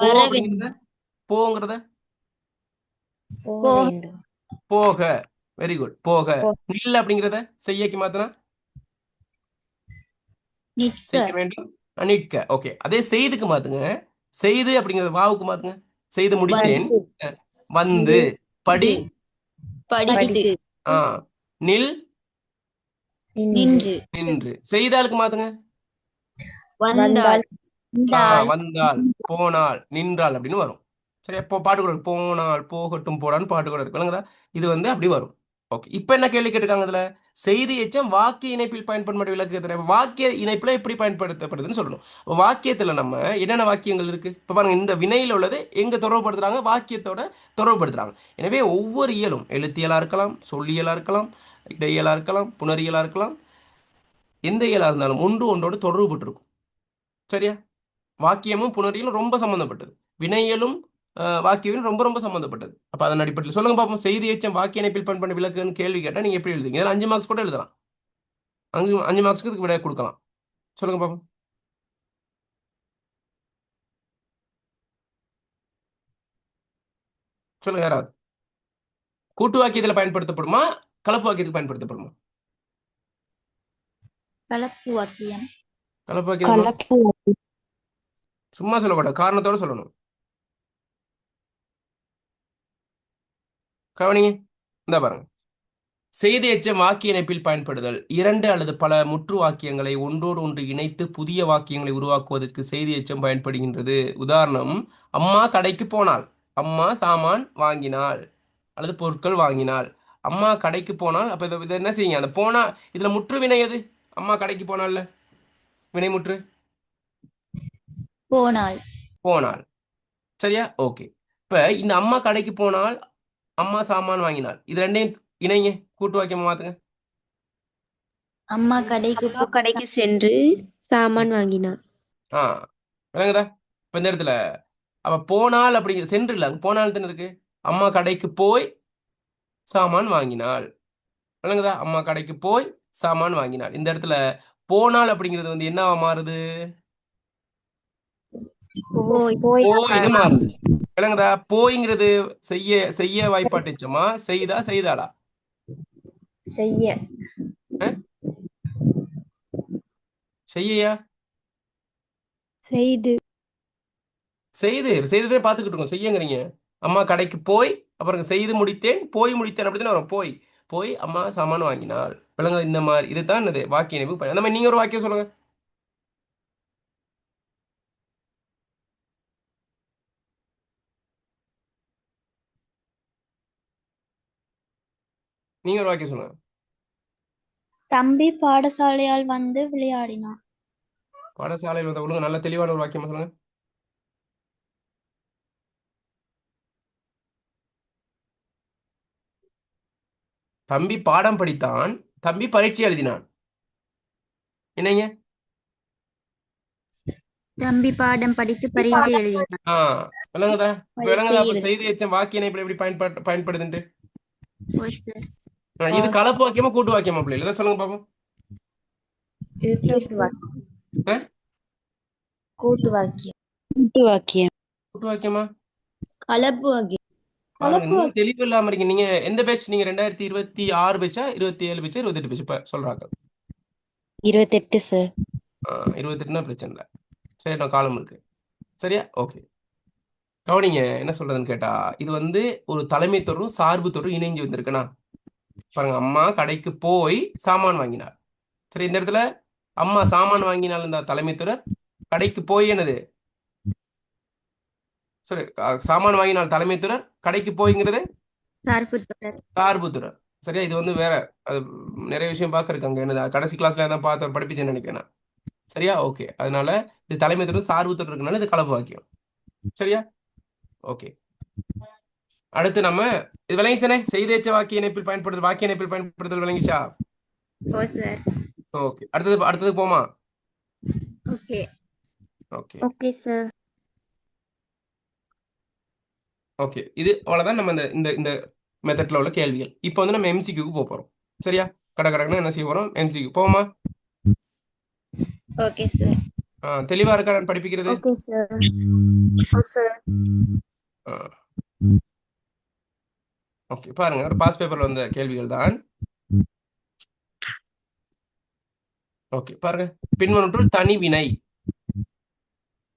போ அப்படிங்கிறத போங்கிறத போக. Very good. போக. நில் அப்படிங்கிறத செய்யக்கு மாத்தினா செய்ய வேண்டும். நிற்க. ஓகே. அதே செய்துக்கு மாத்துங்க. செய்து அப்படிங்கிறத வாவுக்கு மாத்துங்க. செய்து முடித்தேன். வந்து. படி. படித்து. நில். நின்று. செய்தாலுக்கு மாத்துங்க. வந்தால். வந்தால், போனால், நின்றால் அப்படின்னு வரும். சரியா? இப்போ பாட்டு கூட இருக்கு. போனால் போகட்டும் போடான்னு பாட்டு கூட இருக்கு. விளங்குதா? இது வந்து அப்படி வரும். ஓகே. இப்போ என்ன கேள்வி கேட்டிருக்காங்க இதுல? செய்தி எச்சம் வாக்கிய இணைப்பில் பயன்படுத்த விளக்கு. வாக்கிய இணைப்புல எப்படி பயன்படுத்தப்படுதுன்னு சொல்லணும். வாக்கியத்துல நம்ம என்னென்ன வாக்கியங்கள் இருக்கு? இப்போ பாருங்க, இந்த வினையில உள்ளது எங்க தொடர்புபடுத்துறாங்க? வாக்கியத்தோட தொடர்புபடுத்துறாங்க. எனவே ஒவ்வொரு இயலும் எழுத்தியலா இருக்கலாம், சொல்லியலா இருக்கலாம், இடையியலா இருக்கலாம், புணரியலா இருக்கலாம், எந்த இயலா இருந்தாலும் ஒன்று ஒன்றோடு தொடர்புபட்டிருக்கும். சரியா? வாக்கியமும் புணரியலும் ரொம்ப சம்பந்தப்பட்டது. வினையியலும் வாக்கியவியலும் ரொம்ப ரொம்ப சம்பந்தப்பட்டது. அப்ப அதன் அடிப்படையில் சொல்லுங்க பார்ப்போம். செய்தி எச்சம் வாக்கிய இணைப்பில் பயன்படும் விளக்குன்னு கேள்வி கேட்டா நீங்க எப்படி எழுதுவீங்க? இதில் 5 மார்க்ஸ் கூட எழுதலாம். 5 மார்க்ஸ்க்கு இதுக்கு விட கொடுக்கலாம். சொல்லுங்க பார்ப்போம். சொல்லுங்க யாராவது. கூட்டு வாக்கியத்தில் பயன்படுத்தப்படுமா, கலப்பு வாக்கியத்துக்கு பயன்படுத்தப்படுமா? கலப்பு வாக்கியம். கலப்பு வாக்கியமா? கலப்பு வாக்கியம். சும்மா சொல்லக்கூடாது, காரணத்தோட சொல்லணும். கவனிங்க, இந்த பாருங்க. செய்தி எச்சம் வாக்கிய இணைப்பில் பயன்படுதல் 2 அல்லது பல முற்று வாக்கியங்களை ஒன்றோடு ஒன்று இணைத்து புதிய வாக்கியங்களை உருவாக்குவதற்கு செய்தி எச்சம் பயன்படுகின்றது. உதாரணம், அம்மா கடைக்கு போனாள், அம்மா சாமான் வாங்கினாள் அல்லது பொருட்கள் வாங்கினாள். அம்மா கடைக்கு போனால், அப்ப இதை என்ன செய்யுங்க, அந்த போனா இதுல முற்று வினை எது? அம்மா கடைக்கு போனால்ல வினை முற்று போனால். போனாள். சரியா? ஓகே. இப்ப இந்த அம்மா கடைக்கு போனால், அம்மா சாமான் வாங்கினாள், இது ரெண்டையும் இணைங்க, கூட்டு வாக்கியமா மாத்துங்க. அம்மா கடைக்கு அம்மா கடைக்கு சென்று சாமான் வாங்கினார். ஆ விளங்குதா? இப்ப இந்த இடத்துல அவ போனால் அப்படிங்கிற சென்று இல்லை, அங்க போனால் தானே இருக்கு. அம்மா கடைக்கு போய் சாமான் வாங்கினாள். விளங்குதா? அம்மா கடைக்கு போய் சாமான் வாங்கினாள். இந்த இடத்துல போனால் அப்படிங்கிறது வந்து என்னவா மாறுது? போயின்னு மாறுது. விளங்குதா? போய்ங்கிறது செய்ய செய்ய வாய்ப்பாட்டுச்சமா, செய்தா செய்தாளா? செய்ய. செய்யா? செய்து. செய்ததே பார்த்துக்கிட்டு இருக்கோம். செய்யங்கிறீங்க. அம்மா கடைக்கு போய், அப்புறம் செய்து முடித்தேன், போய் முடித்தேன், அப்படித்தானே வரும். போய் போய் அம்மா சாமான் வாங்கினாள். விளங்க? இந்த மாதிரி இதுதான் என்னது வாக்கிய இணைப்பு. அந்த மாதிரி நீங்க ஒரு வாக்கியம் சொல்லுங்க. நீங்க ஒரு வாக்கியம் சொல்லுங்க. தம்பி பாடசாலையால் வந்து விளையாடினான். பாடசாலையில் வந்து ஒழுங்கு நல்ல தெளிவான ஒரு வாக்கியம் சொல்லுங்க. தம்பி பாடம் படித்தான், தம்பி பரீட்சை எழுதினான். என்னங்க? தம்பி பாடம் படித்து பரீட்சை எழுதினான். விளங்குதா? விளங்குதா? அப்ப எழுது. செய்தி எச்சம் வாக்கிய இணைப்புல எப்படி பயன்படுதுன்ட்டு. ஓ சார். இது கலப்பு வாக்கியமா கூட்டு வாக்கியமா பிள்ளை? இதை சொல்லுங்க பாப்போம். இது கூட்டு வாக்கியம். கூட்டு வாக்கியம். கூட்டு வாக்கியம். கூட்டு வாக்கியமா? கலப்பு வாக்கியம். பாருங்க, இன்னும் தெளிவு இல்லாம இருக்கீங்க. நீங்க எந்த பேட்ச்? நீங்க 2026 பேச்சா, 27 பேச்சா, 28 பேச்சு சொல்றாங்க? 28 சார். 28னா பிரச்சனை இல்லை. சரி, நான் காலம் இருக்கு. சரியா? ஓகே. கவனிங்க, என்ன சொல்றதுன்னு கேட்டா, இது வந்து ஒரு தலைமை தொடரும் சார்பு தொடரும் இணைஞ்சு வந்திருக்குண்ணா. பாருங்க, அம்மா கடைக்கு போய் சாமான் வாங்கினார். சரி, இந்த இடத்துல அம்மா சாமான் வாங்கினால் இந்த தலைமை தொடர், கடைக்கு போய் என்னது? சரி, சாமான் வாங்கினால் தலைமை தொடர், கடைக்கு போய்ங்கிறது சார்பு தொடர். சார்பு தொடர். சரியா? இது வந்து வேற, அது நிறைய விஷயம் பார்க்கறதுக்கு அங்க என்னது கடைசி கிளாஸ்ல தான் பார்த்து படிப்பிச்சேன்னு நினைக்கிறேன் நான். சரியா? ஓகே. அதனால இது தலைமை தொடர் சார்பு தொடர் இருக்கனால இது கலப்பு வாக்கியம். சரியா? ஓகே. அடுத்து நம்ம இது விளங்கிச்சு தானே? செய்தேச்ச வாக்கிய இணைப்பில் பயன்படுதல், வாக்கிய இணைப்பில் பயன்படுத்தல் விளங்கிச்சா? ஓ சார். ஓகே. அடுத்தது போமா? Okay. Okay okay sir. Okay. இது அவ்வளவுதான் நம்ம இந்த இந்த இந்த மெத்தட்ல உள்ள கேள்விகள். இப்போ வந்து நம்ம எம்சிக்யூக்கு போக போறோம். சரியா? கடகடன்னு என்ன செய்ய போறோம்? எம்சிக்யூ போமா? Okay sir. தெளிவா இருக்கா நான் படிப்பிக்கிறது? Okay sir. ஓ சார். ஓகே. பாருங்க, ஒரு பாஸ் பேப்பர்ல வந்த கேள்விகள் தான். ஓகே, பாருங்க. பின்வருவற்றுள் தனி வினை.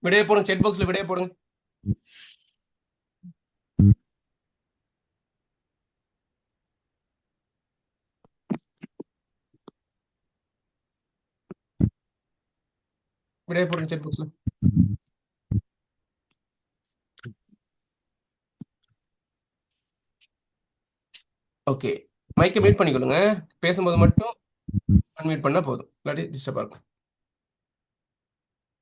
விடைய போடுங்க, செட் பாக்ஸ்ல விடைய போடுங்க. விடைய போடுங்க செட் பாக்ஸ்ல. ஓகே. மைக்கை மியூட் பண்ணிக்கொள்ளுங்க. பேசும்போது மட்டும் அன்மியூட் பண்ணா போதும், இல்லாட்டி டிஸ்டர்பா இருக்கும்.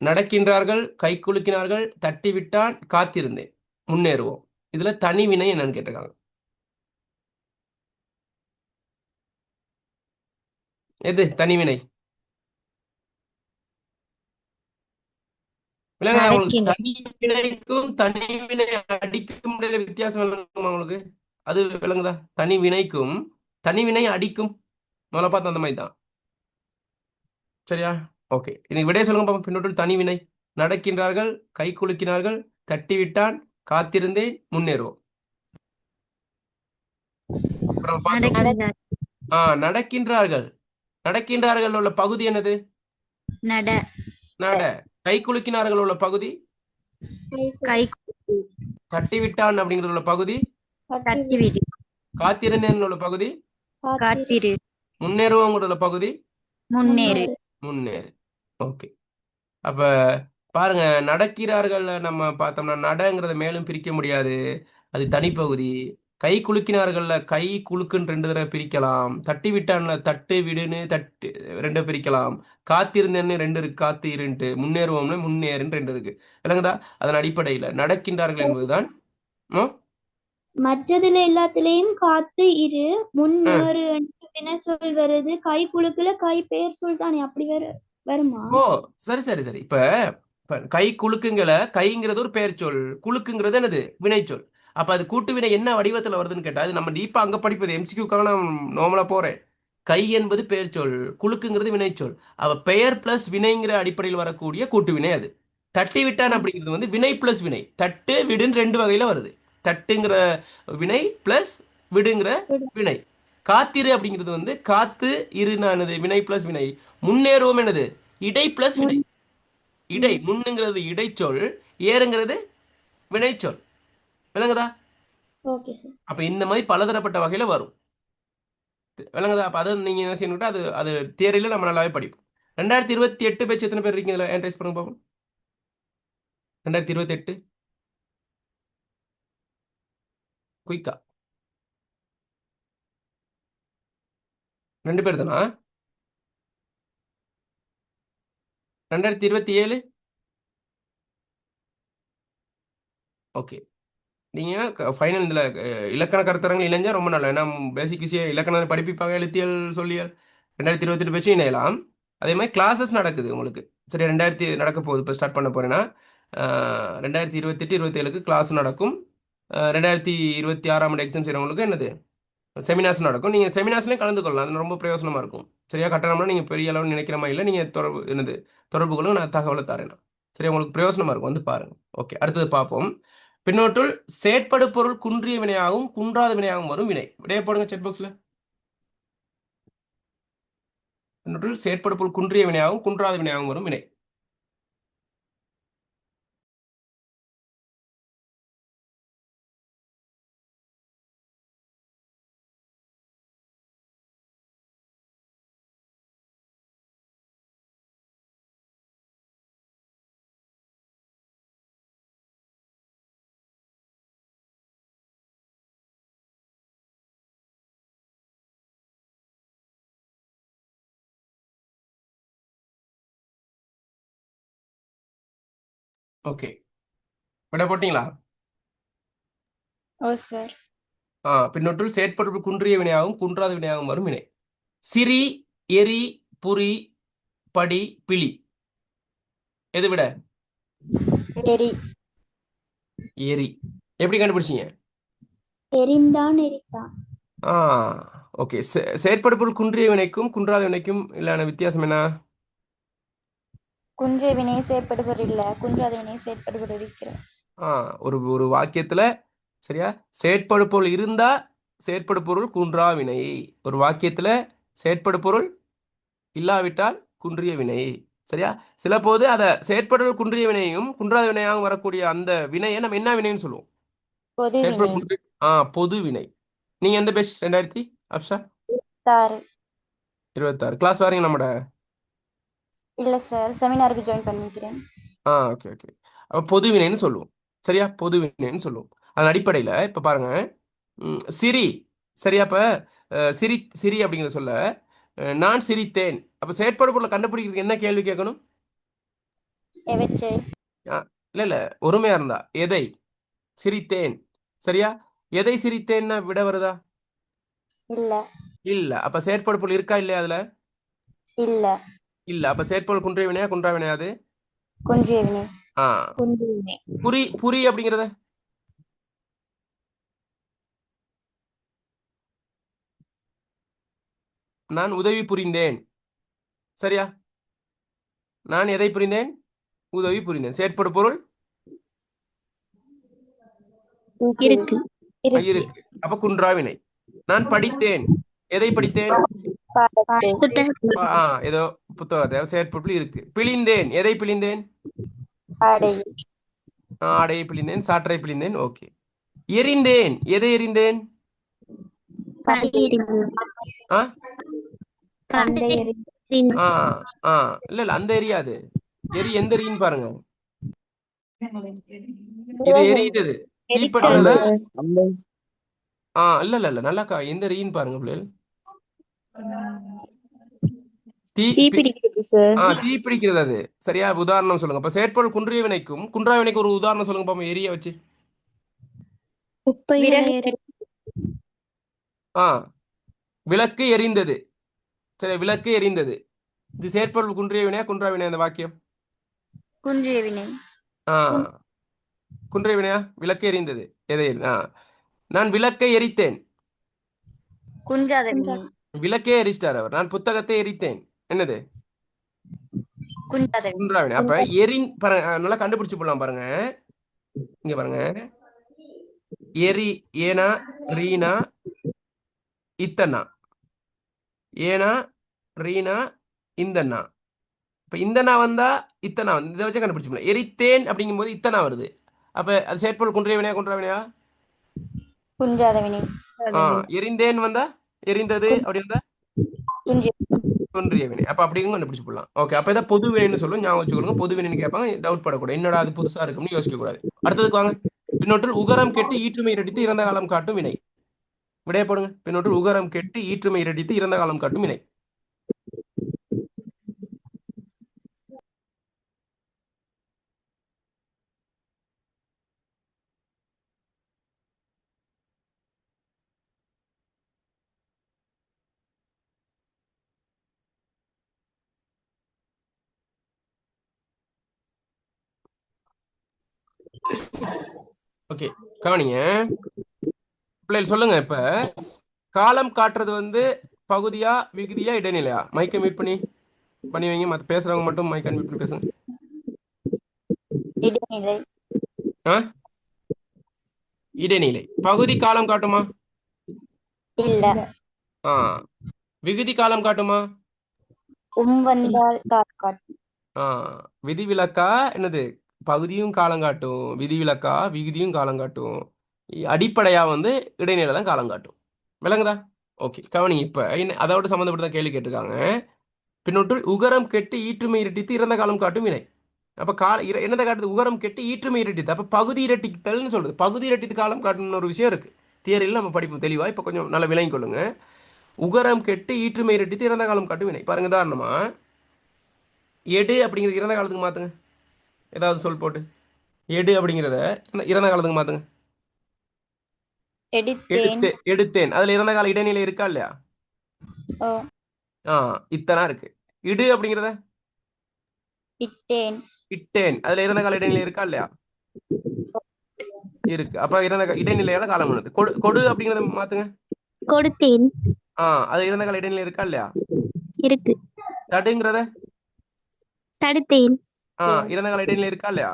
நடக்கின்றார்கள், கை குலுக்கினார்கள், தட்டி விட்டான், காத்திருந்தேன், முன்னேறுவோம். இதுல தனி வினை என்னன்னு கேட்டிருக்காங்க. எது தனிவினை? விளங்குதா உங்களுக்கு? நடக்கின்ற. தனிவினைக்கும் தனிவினை அடிக்கும் இடையில வித்தியாசம் விளங்குமா உங்களுக்கு? அது விளங்குதா? தனிவினைக்கும் தனிவினை அடிக்கும் முதல்ல பார்த்து அந்த மாதிரி தான். சரியா? ஓகே, இதுக்கு விடைய சொல்லுங்க பாப்போம். பின்னொட்டில் தனிவினை. நடக்கின்றார்கள், கை குலுக்கினார்கள், தட்டிவிட்டான், காத்திருந்தேன், முன்னேறுவோம். அப்புறம் பார்த்தோம். நடக்கின்றார். நடக்கின்றார்கள். நடக்கின்றார்கள் உள்ள பகுதி என்னது? நட. நட. கை குலுக்கினார்கள் உள்ள பகுதி? கை தட்டிவிட்டான் அப்படிங்கிறது உள்ள பகுதி? தட்டிவிடு. காத்திருந்தேன் உள்ள பகுதி? காத்திரு. முன்னேறுவோங்கிறதுல பகுதி? முன்னேறு. முன்னேறு. ஓகே, அப்ப பாருங்க, நடக்கிறார்கள் நம்ம பார்த்தோம்னா நடங்கிறத மேலும் பிரிக்க முடியாது, அது தனிப்பகுதி. கை குலுக்கினார்கள்ல கை குலுக்குன்னு 2 தடவை பிரிக்கலாம். தட்டி விட்டான்ல தட்டு விடுன்னு தட்டு 2 பிரிக்கலாம். காத்திருந்தேன்னு 2 இருக்கு, காத்து இருன்ட்டு. முன்னேறுவோம்னு முன்னேறுன்னு 2 இருக்கு. விளங்குதா? அதன் அடிப்படையில் நடக்கின்றார்கள் என்பதுதான். ம், மற்றதுல எல்லாத்துலயும் காத்து இரு ம். முன்னேறு என்ன சொல் வருது கை குலுக்குல கை பெயர் சொல் தானே அப்படி வருமா? ஓ, சரி சரி சரி. இப்ப இப்ப கை குலுக்குங்கள, கைங்கிறது ஒரு பெயர் சொல், குலுக்குங்கிறது என்னது வினைச்சொல். அப்ப அது கூட்டு வினை என்ன வடிவத்துல வருதுன்னு கேட்டா, அது நம்ம டீப்பா அங்க படிப்பது. எம்சிக்யூக்காக நான் நார்மலா போறேன். கை என்பது பெயர் சொல், குலுக்குங்கிறது வினைச்சொல். அவ பெயர் பிளஸ் வினைங்கிற அடிப்படையில் வரக்கூடிய கூட்டு வினை அது. தட்டி விட்டான் அப்படிங்கிறது வந்து வினை பிளஸ் வினை. தட்டு விடுன்னு 2 வகையில வருது. தட்டுங்கிற வினை பிளஸ் விடுங்கிற வினை. காத்திரு அப்படிங்கிறது வந்து காத்து இருனானது வினை பிளஸ் வினை. முன்னேறுவோம் என்னது இடை பிளஸ் வினை. இடை முன்னுங்கிறது இடைச்சொல், ஏறுங்கிறது வினைச்சொல். விளங்குதா? Okay sir. அப்ப இந்த மாதிரி பலதரப்பட்ட வகையில வரும். விளங்குதா? அப்ப அதை நீங்க என்ன செய்யணும்னா, அது அது தியரியில நம்ம நல்லாவே படிப்போம். 2028 பேச்சு எத்தனை பேர் இருக்கீங்களா? என்ட்ரைஸ் பண்ணுங்க பாப்போம். 2028 குயிக்கா 2 பேர் தானா? 2027 ஓகே. நீங்க ஃபைனல் இதில் இலக்கண கருத்தரங்கள் இணைஞ்சா ரொம்ப நல்லா. ஏன்னா பேசிக் விஷயம் இலக்கணம் படிப்பிப்பாங்க, எழுத்தியல் சொல்லியல். 2028 பேச்சும் இணையலாம். அதே மாதிரி கிளாஸஸ் நடக்குது உங்களுக்கு. சரி, 2000 நடக்க போகுது. இப்போ ஸ்டார்ட் பண்ண போறேன்னா 2028 27க்கு கிளாஸ் நடக்கும். 2026 எக்ஸாம் செய்கிறவங்களுக்கு என்னது செமினார்ஸ் நடக்கும். நீங்கள் செமினார்ஸ்லேயும் கலந்து கொள்ளலாம். அது ரொம்ப பிரயோசனமாக இருக்கும். சரியா? கட்டணம்னா நீங்கள் பெரிய அளவு நினைக்கிற மாதிரி இல்லை. நீங்கள் தொடர்புகளும் நான் தகவலை தரேன். சரி, உங்களுக்கு பிரயோசனமாக இருக்கும், வந்து பாருங்க. ஓகே, அடுத்தது பார்ப்போம். பின்னோட்டுள் செயற்படு பொருள் குன்றிய வினையாகவும் குன்றாத வினையாகவும் வரும் வினை. விடைய போடுங்க செட் பாக்ஸ்ல. பின்னோட்டுள் செயற்படு பொருள் குன்றிய வினையாகவும் குன்றாத வினையாகவும் வரும் வினை. ஓகே, விட போட்டீங்களா? ஓ சார். பின்னொட்டுள் செயற்படு பொருள் குன்றிய வினையாகவும் குன்றாத வினையாகவும் வரும் வினை. சிரி, எரி, புரி, படி, பிழி. எது விட? எரி. எரி. எப்படி கண்டுபிடிச்சீங்க? எரிந்தான் எரித்தான். ஓகே. செயற்படு பொருள் குன்றிய வினைக்கும் குன்றாத வினைக்கும் இல்லான வித்தியாசம் என்ன? குன்றிய வினை செயற்படுவர் இல்ல, குன்றாத வினை செயற்படுவர் இருக்கிறார். ஒரு ஒரு வாக்கியத்துல சரியா செயற்படு பொருள் இருந்தா செயற்படு பொருள் குன்றா வினை. ஒரு வாக்கியத்துல செயற்படு பொருள் இல்லாவிட்டால் குன்றிய வினை. சரியா? சில போது அதை செயற்படு குன்றிய வினையும் குன்றாத வினையாகவும் வரக்கூடிய அந்த வினையை நம்ம என்ன வினைன்னு சொல்லுவோம்? பொது செயற்படு வினை. குன்றி பொது வினை. நீங்க எந்த பேட்ச்? 2000 அப்ஷா? 26. 26 கிளாஸ் வாரீங்க நம்மட? இல்ல சார், செமினாருக்கு ஜாயின் பண்ணிக்கிறேன். Okay okay. அப்போ பொது வினைன்னு சொல்லுவோம். சரியா? பொது வினைன்னு சொல்லுவோம். அதன் அடிப்படையில் இப்போ பாருங்க, சிரி. சரியா? இப்போ சிரி சிரி அப்படிங்கிற சொல்ல நான் சிரித்தேன். அப்போ செயற்படு பொருளை கண்டுபிடிக்கிறதுக்கு என்ன கேள்வி கேட்கணும்? எவற்றை? இல்லை இல்லை, ஒருமையா இருந்தா எதை சிரித்தேன். சரியா? எதை சிரித்தேன்னா விட வருதா? இல்ல. இல்ல. அப்ப செயற்படு பொருள் இருக்கா இல்லையா அதுல? இல்ல. இல்ல. அப்ப செயற்பொருள் குன்றிய வினையா குன்றா வினையா அது? குன்றிய வினை. ஆ குன்றிய வினை. புரி அப்படிங்கிறத நான் உதவி புரிந்தேன். சரியா? நான் எதை புரிந்தேன்? உதவி புரிந்தேன். செயற்படு பொருள் இருக்கு. இருக்கு. இருக்கு. அப்ப குன்றா வினை. நான் படித்தேன். எதை படித்தேன்? பாடத்தை. புத்தகத்தில் ஏதோ புத்தகத்தை செயற்பொருள் இருக்கு. பிழிந்தேன். எதை பிழிந்தேன்? ஆடை. ஆடையை பிழிந்தேன். சாற்றை பிழிந்தேன். ஓகே. எரிந்தேன். எதை எரிந்தேன்? பந்தை. ஆ பந்தை எறி. ஆ ஆ இல்ல இல்ல அந்த எரியாது. எந்த எரின்னு பாருங்க. இது எரியுது. தீப்பற்றல. இல்ல இல்ல இல்ல நல்லா எந்த எரின்னு பாருங்க பிள்ளைகள். தீப்பிடிக்கிறது சார். தீ பிடிக்கிறது அது. சரியா? உதாரணம் சொல்லுங்க. இப்ப செயற்பொருள் குன்றிய வினைக்கும் குன்றா வினைக்கு ஒரு உதாரணம் சொல்லுங்க பாப்போம். எரிய வச்சு. குப்பையில விறகு. ஆ விளக்கு எரிந்தது. சரி, விளக்கு எரிந்தது. இது செயற்பொருள் குன்றிய வினையா குன்றா வினையா அந்த வாக்கியம்? குன்றிய வினை. ஆ குன்றிய வினையா? விளக்கு எரிந்தது. நான் விளக்கை எரித்தேன். குன்றாத வினை. விளக்கே எரிச்சிட்டார் அவர். நான் புத்தகத்தை எரித்தேன். என்னது? குன்றாத வினை. குன்றா வினை. அப்ப பாருங்க, நல்லா கண்டுபிடிச்சு போடலாம் பாருங்க. இங்க பாருங்க. எரி ஏனா ரீனா இத்தனா. ஏனா ரீனா இந்தண்ணா. இப்ப இந்தண்ணா வந்தா இத்தனா வந்து இதை வச்சு கண்டுபிடிச்சு எரித்தேன் அப்படிங்கும்போது இத்தனா வருது. அப்ப அது செயற்பொருள் குன்றிய வினையா குன்றா வினையா? குன்றாத வினை. எரிந்தேன் வந்தா எரிந்தது அப்படி வந்தா குன்றிய. குன்றிய வினை. அப்ப அப்படிங்க கண்டுபிடிச்சு போடலாம். ஓகே. அப்ப இதை பொது வினைன்னு சொல்லுவோம். ஞாபகம் வச்சுக்கொள்ளுங்க. பொது வினைன்னு கேட்பாங்க. டவுட் படக்கூடாது. என்னடா அது புதுசா இருக்கும்னு யோசிக்க கூடாது. அடுத்ததுக்கு வாங்க. பின்னொற்றில் உகரம் கெட்டு ஈற்றுமை இரட்டித்து இறந்த காலம் காட்டும் வினை. விடைய போடுங்க. பின்னொற்றில் உகரம் கெட்டு ஈற்றுமை இரட்டித்து இறந்த காலம் காட்டும் வினை. ஓகே, கவனிங்க பிள்ளைகள். சொல்லுங்க. இப்ப காலம் காட்டுறது வந்து பகுதியா விகுதியா இடைநிலையா? மைக்கை மீட் பண்ணி வைங்க. மற்ற பேசுறவங்க மட்டும் மைக் அன்மியூட் பண்ணி பேசுங்க. இடைநிலை. இடைநிலை. பகுதி காலம் காட்டுமா? இல்ல. விகுதி காலம் காட்டுமா? வந்தால் காட்டும். விதிவிலக்கா என்னது? பகுதியும் காலம் காட்டும். விதிவிலக்கா விகுதியும் காலம் காட்டும். அடிப்படையா வந்து இடைநிலை தான் காலம் காட்டும். விளங்குதா? ஓகே, கவனிங்க. இப்ப அதோட சம்மந்தப்பட்ட கேள்வி கேட்டிருக்காங்க. பின்னொற்றில் உகரம் கெட்டு ஈற்றுமை இரட்டித்து இறந்த காலம் காட்டும் வினை. அப்ப என்னதை காட்டுது? உகரம் கெட்டு ஈற்றுமை இரட்டித்து. அப்ப பகுதி இரட்டித்தல்னு சொல்றது. பகுதி இரட்டித்து காலம் காட்டணும்னு ஒரு விஷயம் இருக்கு. தியரியில் நம்ம படிப்போம் தெளிவா. இப்ப கொஞ்சம் நல்லா விளங்கி கொள்ளுங்க. உகரம் கெட்டு ஈற்றுமை இரட்டித்து இறந்த காலம் காட்டும் வினை. பாருங்க, உதாரணமா எடு அப்படிங்கிறது இறந்த காலத்துக்கு மாத்துங்க. ஏதாவது சொல் போட்டு எடு அப்படிங்கிறத இறந்த காலத்துக்கு மாத்துங்க. எடுத்தேன். அதுல இறந்த கால இடைநிலை இருக்கா இல்லையா? இத்தனா இருக்கு. இடு அப்படிங்கிறத இட்டேன். அதுல இறந்த கால இடைநிலை இருக்கா இல்லையா? இருக்கு. அப்ப இறந்த இடைநிலையால காலம் பண்ணுது. கொடு அப்படிங்கறத மாத்துங்க. கொடுத்தேன். அது இறந்த கால இடைநிலை இருக்கா இல்லையா? இருக்கு. தடுங்கிறத தடுத்தேன். இறந்த கால இடைநிலை இருக்கா இல்லையா?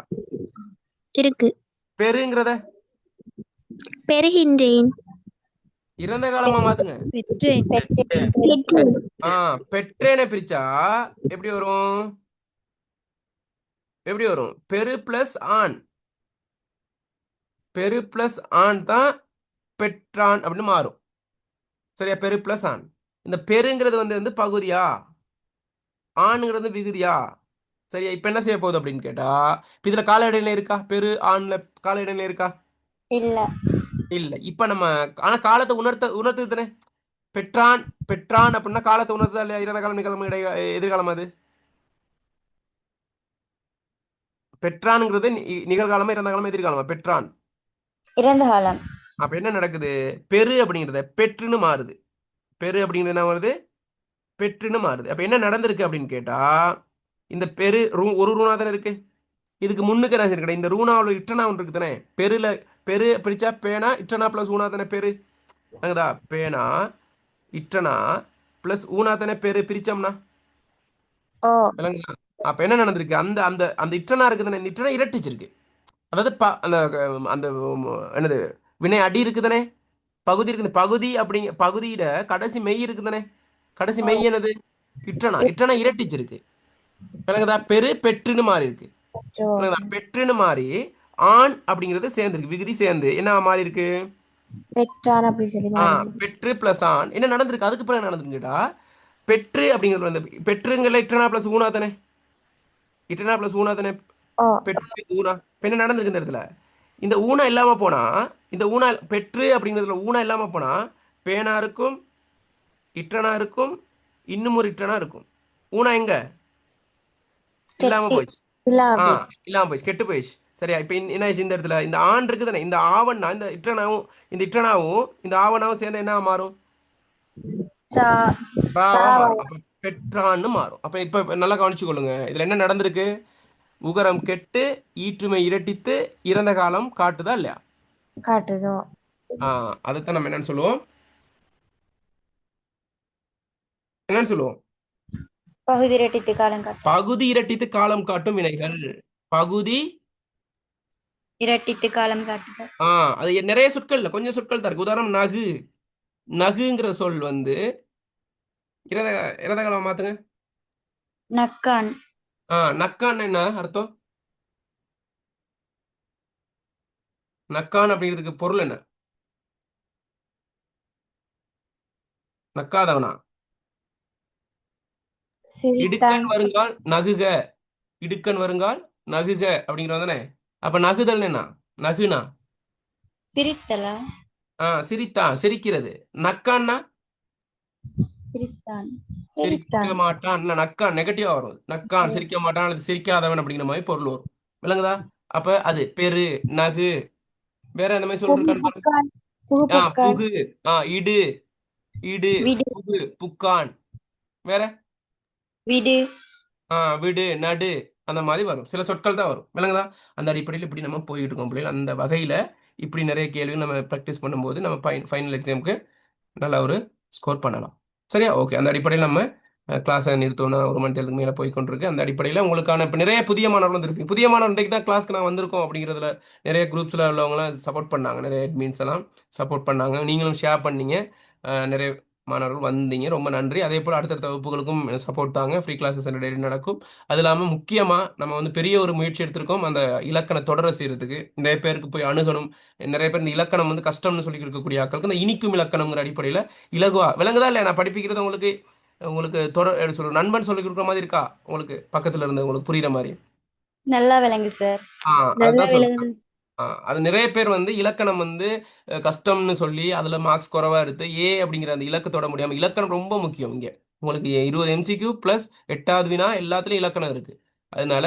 இருக்கு. பெருங்கிறத பெறுகின்றேன். இறந்த காலமா மாத்துங்க. பெற்றேனை பிரிச்சா எப்படி வரும்? பெரு பிளஸ் ஆண். பெரு பிளஸ் ஆண் தான் பெற்றான் அப்படின்னு மாறும். சரியா? பெரு பிளஸ் ஆண். இந்த பெருங்கிறது வந்து பகுதியா, ஆணுங்கிறது விகுதியா? சரியா? இப்ப என்ன செய்ய போகுது அப்படின்னு கேட்டா, இதுல கால இடைநிலை இருக்கா? பெரு ஆண்ல கால இடைநிலை இருக்கா? இல்ல. இப்ப நம்ம ஆனா காலத்தை உணர்த்து தானே. பெற்றான் அப்படின்னா காலத்தை உணர்த்தா இல்லையா? இறந்த காலம், நிகழ்காலம், எதிர்காலம். அது பெற்றான்ங்கிறது நிகழ்காலமா, இறந்த காலமா, எதிர்காலமா? பெற்றான் இறந்த காலம். அப்ப என்ன நடக்குது? பெரு அப்படிங்கிறத பெற்றுன்னு மாறுது. பெரு அப்படிங்கிறது என்ன வருது? பெற்றுன்னு மாறுது. அப்ப என்ன நடந்திருக்கு அப்படின்னு கேட்டா, இந்த பெரு ஒரு ரூணா தானே இருக்கு. இதுக்கு முன்னுக்கு என்ன இருக்கடா, இந்த ரூணாவில் இட்டனா ஒன்று இருக்கு தானே. பெருல பெரு பிரிச்சா பேனா இட்டனா பிளஸ் ஊனா தானே பெரு. அங்கதா பேனா இட்டனா பிளஸ் ஊனா தானே பெரு பிரிச்சோம்னா ஓ விளங்குதா. அப்ப என்ன நடந்திருக்கு, அந்த அந்த அந்த இட்டனா இருக்கு தானே, இந்த இட்டனா இரட்டிச்சிருக்கு. அதாவது அந்த அந்த என்னது வினை அடி இருக்குதானே, பகுதி இருக்குது. பகுதி அப்படிங்க பகுதியிட கடைசி மெய் இருக்குதானே. கடைசி ஓ மெய் என்னது, இட்டனா. இட்டனா இரட்டிச்சிருக்கு. விளங்குதா. பெரு பெற்றுன்னு மாறி இருக்கு. பெற்றோ விளங்குதா. சார். பெற்றுன்னு மாறி ஆண் அப்படிங்கிறது சேர்ந்துருக்கு, விகுதி சேர்ந்து என்ன மாறி இருக்கு. பெற்றான் அப்படி சொல்லி மாறி பெற்று பிளஸ் ஆண் என்ன நடந்திருக்கு, அதுக்கு பிறகு என்ன நடந்திருக்கு கேட்டா, பெற்று அப்படிங்கிறது வந்து பெற்றுங்கிற இட்டனா பிளஸ் ஊனா தானே. இட்டனா பிளஸ் ஊனா தானே ஓ பெற்று ஊனா. இப்ப என்ன நடந்திருக்கு இந்த இடத்துல, இந்த ஊனா இல்லாம போனா, இந்த ஊனா பெற்று அப்படிங்கிறதுல ஊனா இல்லாம போனா பேனா இருக்கும், இட்டனா இருக்கும், இன்னும் ஒரு இட்டனா இருக்கும். ஊனா எங்க இல்லாம கெட்டு போச்சு. இல்லாம ஆ போயிடுச்சு. இல்லாம போச்சு, கெட்டு போயிடுச்சு. சரியா. இப்போ என்ன ஆச்சு இந்த இடத்துல, இந்த ஆண் இருக்குது தானே, இந்த ஆவண்ணா இந்த இட்டனாவும் இந்த இட்டனாவும் இந்த ஆவணாவும் சேர்ந்து என்ன மாறும், சா ராவா சாவா மாறும். அப்ப பெற்றான்னு மாறும். அப்ப இப்ப நல்லா கவனிச்சு கொள்ளுங்க, இதுல என்ன நடந்திருக்கு. உகரம் கெட்டு ஈற்றுமை இரட்டித்து இறந்த காலம் காட்டுதா இல்லையா. காட்டுதோ. அதைத்தான் நம்ம என்னன்னு சொல்லுவோம், என்னன்னு சொல்லுவோம், பகுதி இரட்டித்து காலம் காட்டும். பகுதி இரட்டித்து காலம் காட்டும் வினைகள். பகுதி இரட்டித்து காலம் காட்டுதல். அது நிறைய சொற்கள் இல்ல, கொஞ்சம் சொற்கள் தான் இருக்கு. உதாரணம் நகு. நகுங்கிற சொல் வந்து இறத இறத காலம் மாத்துங்க. நக்கான். நக்கான் என்ன அர்த்தம், நக்கான் அப்படிங்கிறதுக்கு பொருள் என்ன, நக்காதவனா. சிரித்தான். இடுக்கண் வருங்கால் நகுக, இடுக்கண் வருங்கால் நகுக அப்படிங்கிறது தானே. அப்ப நகுதல் என்ன, நகுனா சிரித்தலா. சிரித்தான் சிரிக்கிறது. நக்கான்னா சிரித்தான். சிரிக்க சிரித்தான். மாட்டான். நக்கான் நெகட்டிவா வரும். நக்கான் சிரிக்க மாட்டான் அல்லது சிரிக்காதவன் அப்படிங்கிற மாதிரி பொருள் வரும். விளங்குதா. அப்ப அது பெரு நகு. வேற இந்த மாதிரி புகு சொல்லிருக்கான்னு பாருங்க. புக்கான். புகு புக்கான். புகு. இடு இடு விடு புகு புக்கான். வேற விடு. விடு நடு அந்த மாதிரி வரும். சில சொற்கள் தான் வரும். விளங்குதா. அந்த அடிப்படையில் இப்படி நம்ம போயிட்டு இருக்கோம் பிள்ளைகள். அந்த வகையில இப்படி நிறைய கேள்விகள் நம்ம ப்ராக்டிஸ் பண்ணும்போது நம்ம ஃபைனல் எக்ஸாமுக்கு நல்ல ஒரு ஸ்கோர் பண்ணலாம். சரியா. ஓகே. அந்த அடிப்படையில் நம்ம கிளாஸை நிறுத்தோம்னா 1 மணி நேரத்துக்கு மேலே போய் கொண்டிருக்கு. அந்த அடிப்படையில் உங்களுக்கான இப்போ நிறைய புதிய மாணவர்கள் வந்துருக்கு. புதிய மாணவர் இன்றைக்கு தான் கிளாஸ்க்கு நான் வந்திருக்கோம் அப்படிங்கிறதுல நிறைய குரூப்ஸில் உள்ளவங்களாம் சப்போர்ட் பண்ணாங்க. நிறைய அட்மின்ஸ் எல்லாம் சப்போர்ட் பண்ணாங்க. நீங்களும் ஷேர் பண்ணீங்க. நிறைய மாணவர்கள் வந்தீங்க, ரொம்ப நன்றி. அதே போல் அடுத்தடுத்த வகுப்புகளுக்கும் சப்போர்ட் தாங்க. ஃப்ரீ கிளாஸஸ் டெய்லி நடக்கும். அது இல்லாமல் முக்கியமாக நம்ம வந்து பெரிய ஒரு முயற்சி எடுத்திருக்கோம், அந்த இலக்கண தொடர செய்யறதுக்கு. நிறைய பேருக்கு போய் அணுகணும். நிறைய பேர் இந்த இலக்கணம் வந்து கஷ்டம்னு சொல்லி இருக்கக்கூடிய ஆட்களுக்கு இந்த இனிக்கும் இலக்கணங்கிற அடிப்படையில் இலகுவா விளங்குதா இல்லையா. நான் படிப்பிக்கிறது உங்களுக்கு உங்களுக்கு எப்படி சொல்ற நண்பன் சொல்லி கொடுக்குற மாதிரி இருக்கா, உங்களுக்கு பக்கத்துல இருந்து உங்களுக்கு புரியுற மாதிரி. நல்லா விளங்கு சார். நல்ல அதுதான் சொல்றேன். விலங்கு. அது நிறைய பேர் வந்து இலக்கணம் வந்து கஷ்டம்னு சொல்லி அதில் மார்க்ஸ் குறைவா எடுத்து அப்படிங்கிற அந்த இலக்கத்தோட முடியாமல். இலக்கணம் ரொம்ப முக்கியம் இங்கே. உங்களுக்கு 20 MCQ ப்ளஸ் 8வது வினா எல்லாத்துலேயும் இலக்கணம் இருக்கு. அதனால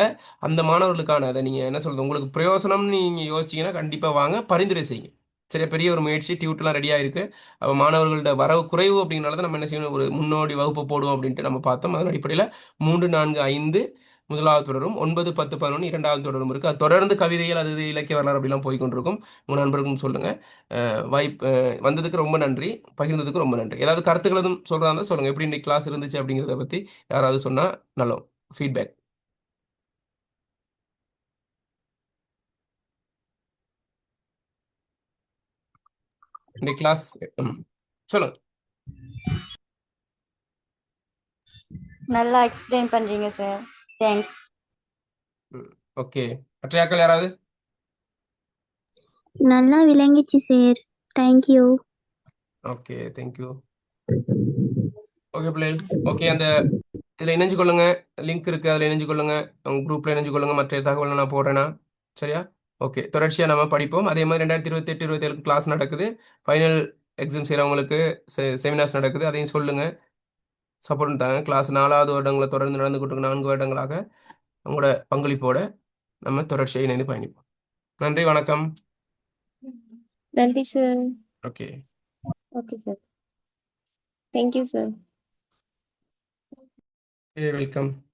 அந்த மாணவர்களுக்கான அதை நீங்கள் என்ன சொல்றது, உங்களுக்கு பிரயோசனம்னு நீங்கள் யோசிச்சீங்கன்னா கண்டிப்பாக வாங்க, பரிந்துரை செய்யுங்க. சரியா. பெரிய ஒரு முயற்சி, டியூட்டர்லாம் ரெடியாக இருக்கு. அப்போ மாணவர்களோட வரவு குறைவு அப்படிங்கிறனால தான் நம்ம என்ன செய்யணும், ஒரு முன்னோடி வகுப்பு போடுவோம் அப்படின்ட்டு நம்ம பார்த்தோம். அதன் அடிப்படையில் 3, 4, 5 முதலாவது தொடரும், 9, 10, 11 இரண்டாவது தொடரும் இருக்கு. அது தொடர்ந்து கவிதைகள் அது இது இலக்கிய வரலாறு அப்படிலாம் போய் கொண்டிருக்கும். உங்கள் நண்பர்களுக்கும் சொல்லுங்க. வாய்ப்பு வந்ததுக்கு ரொம்ப நன்றி, பகிர்ந்ததுக்கு ரொம்ப நன்றி. ஏதாவது கருத்துக்கள் எதுவும் சொல்றாங்க சொல்லுங்க. எப்படி இன்னைக்கு கிளாஸ் இருந்துச்சு அப்படிங்கிறத பத்தி யாராவது சொன்னா நல்ல ஃபீட்பேக். இன்னைக்கு கிளாஸ் சொல்லுங்க. நல்லா எக்ஸ்பிளைன் பண்றீங்க சார். தேங்க்ஸ். ஓகே. மற்றையாக்கள் யாராவது? நல்லா விளங்கிச்சு sir. Thank you. Okay, thank you. Okay பிள்ளைகள். ஓகே, அந்த இதில் இணைஞ்சு கொள்ளுங்க. லிங்க் இருக்கு, அதில் இணைஞ்சு கொள்ளுங்க. உங்க குரூப்ல இணைஞ்சு கொள்ளுங்க. மற்ற தகவல் நான் போடுறேன்னா சரியா. ஓகே, தொடர்ச்சியாக நம்ம படிப்போம். அதே மாதிரி 2028, 27 கிளாஸ் நடக்குது. ஃபைனல் எக்ஸாம் செய்கிறவங்களுக்கு செமினார்ஸ் நடக்குது. அதையும் சொல்லுங்க, சப்போர்ட் தாங்க. கிளாஸ் 4வது வருடங்களை தொடர்ந்து நடந்து கொண்டு 4 வருடங்களாக உங்களோட பங்களிப்போட நம்ம தொடர்ச்சியாக இணைந்து பயணிப்போம். நன்றி, வணக்கம். நன்றி sir. Okay. Okay sir. Thank you sir. Welcome.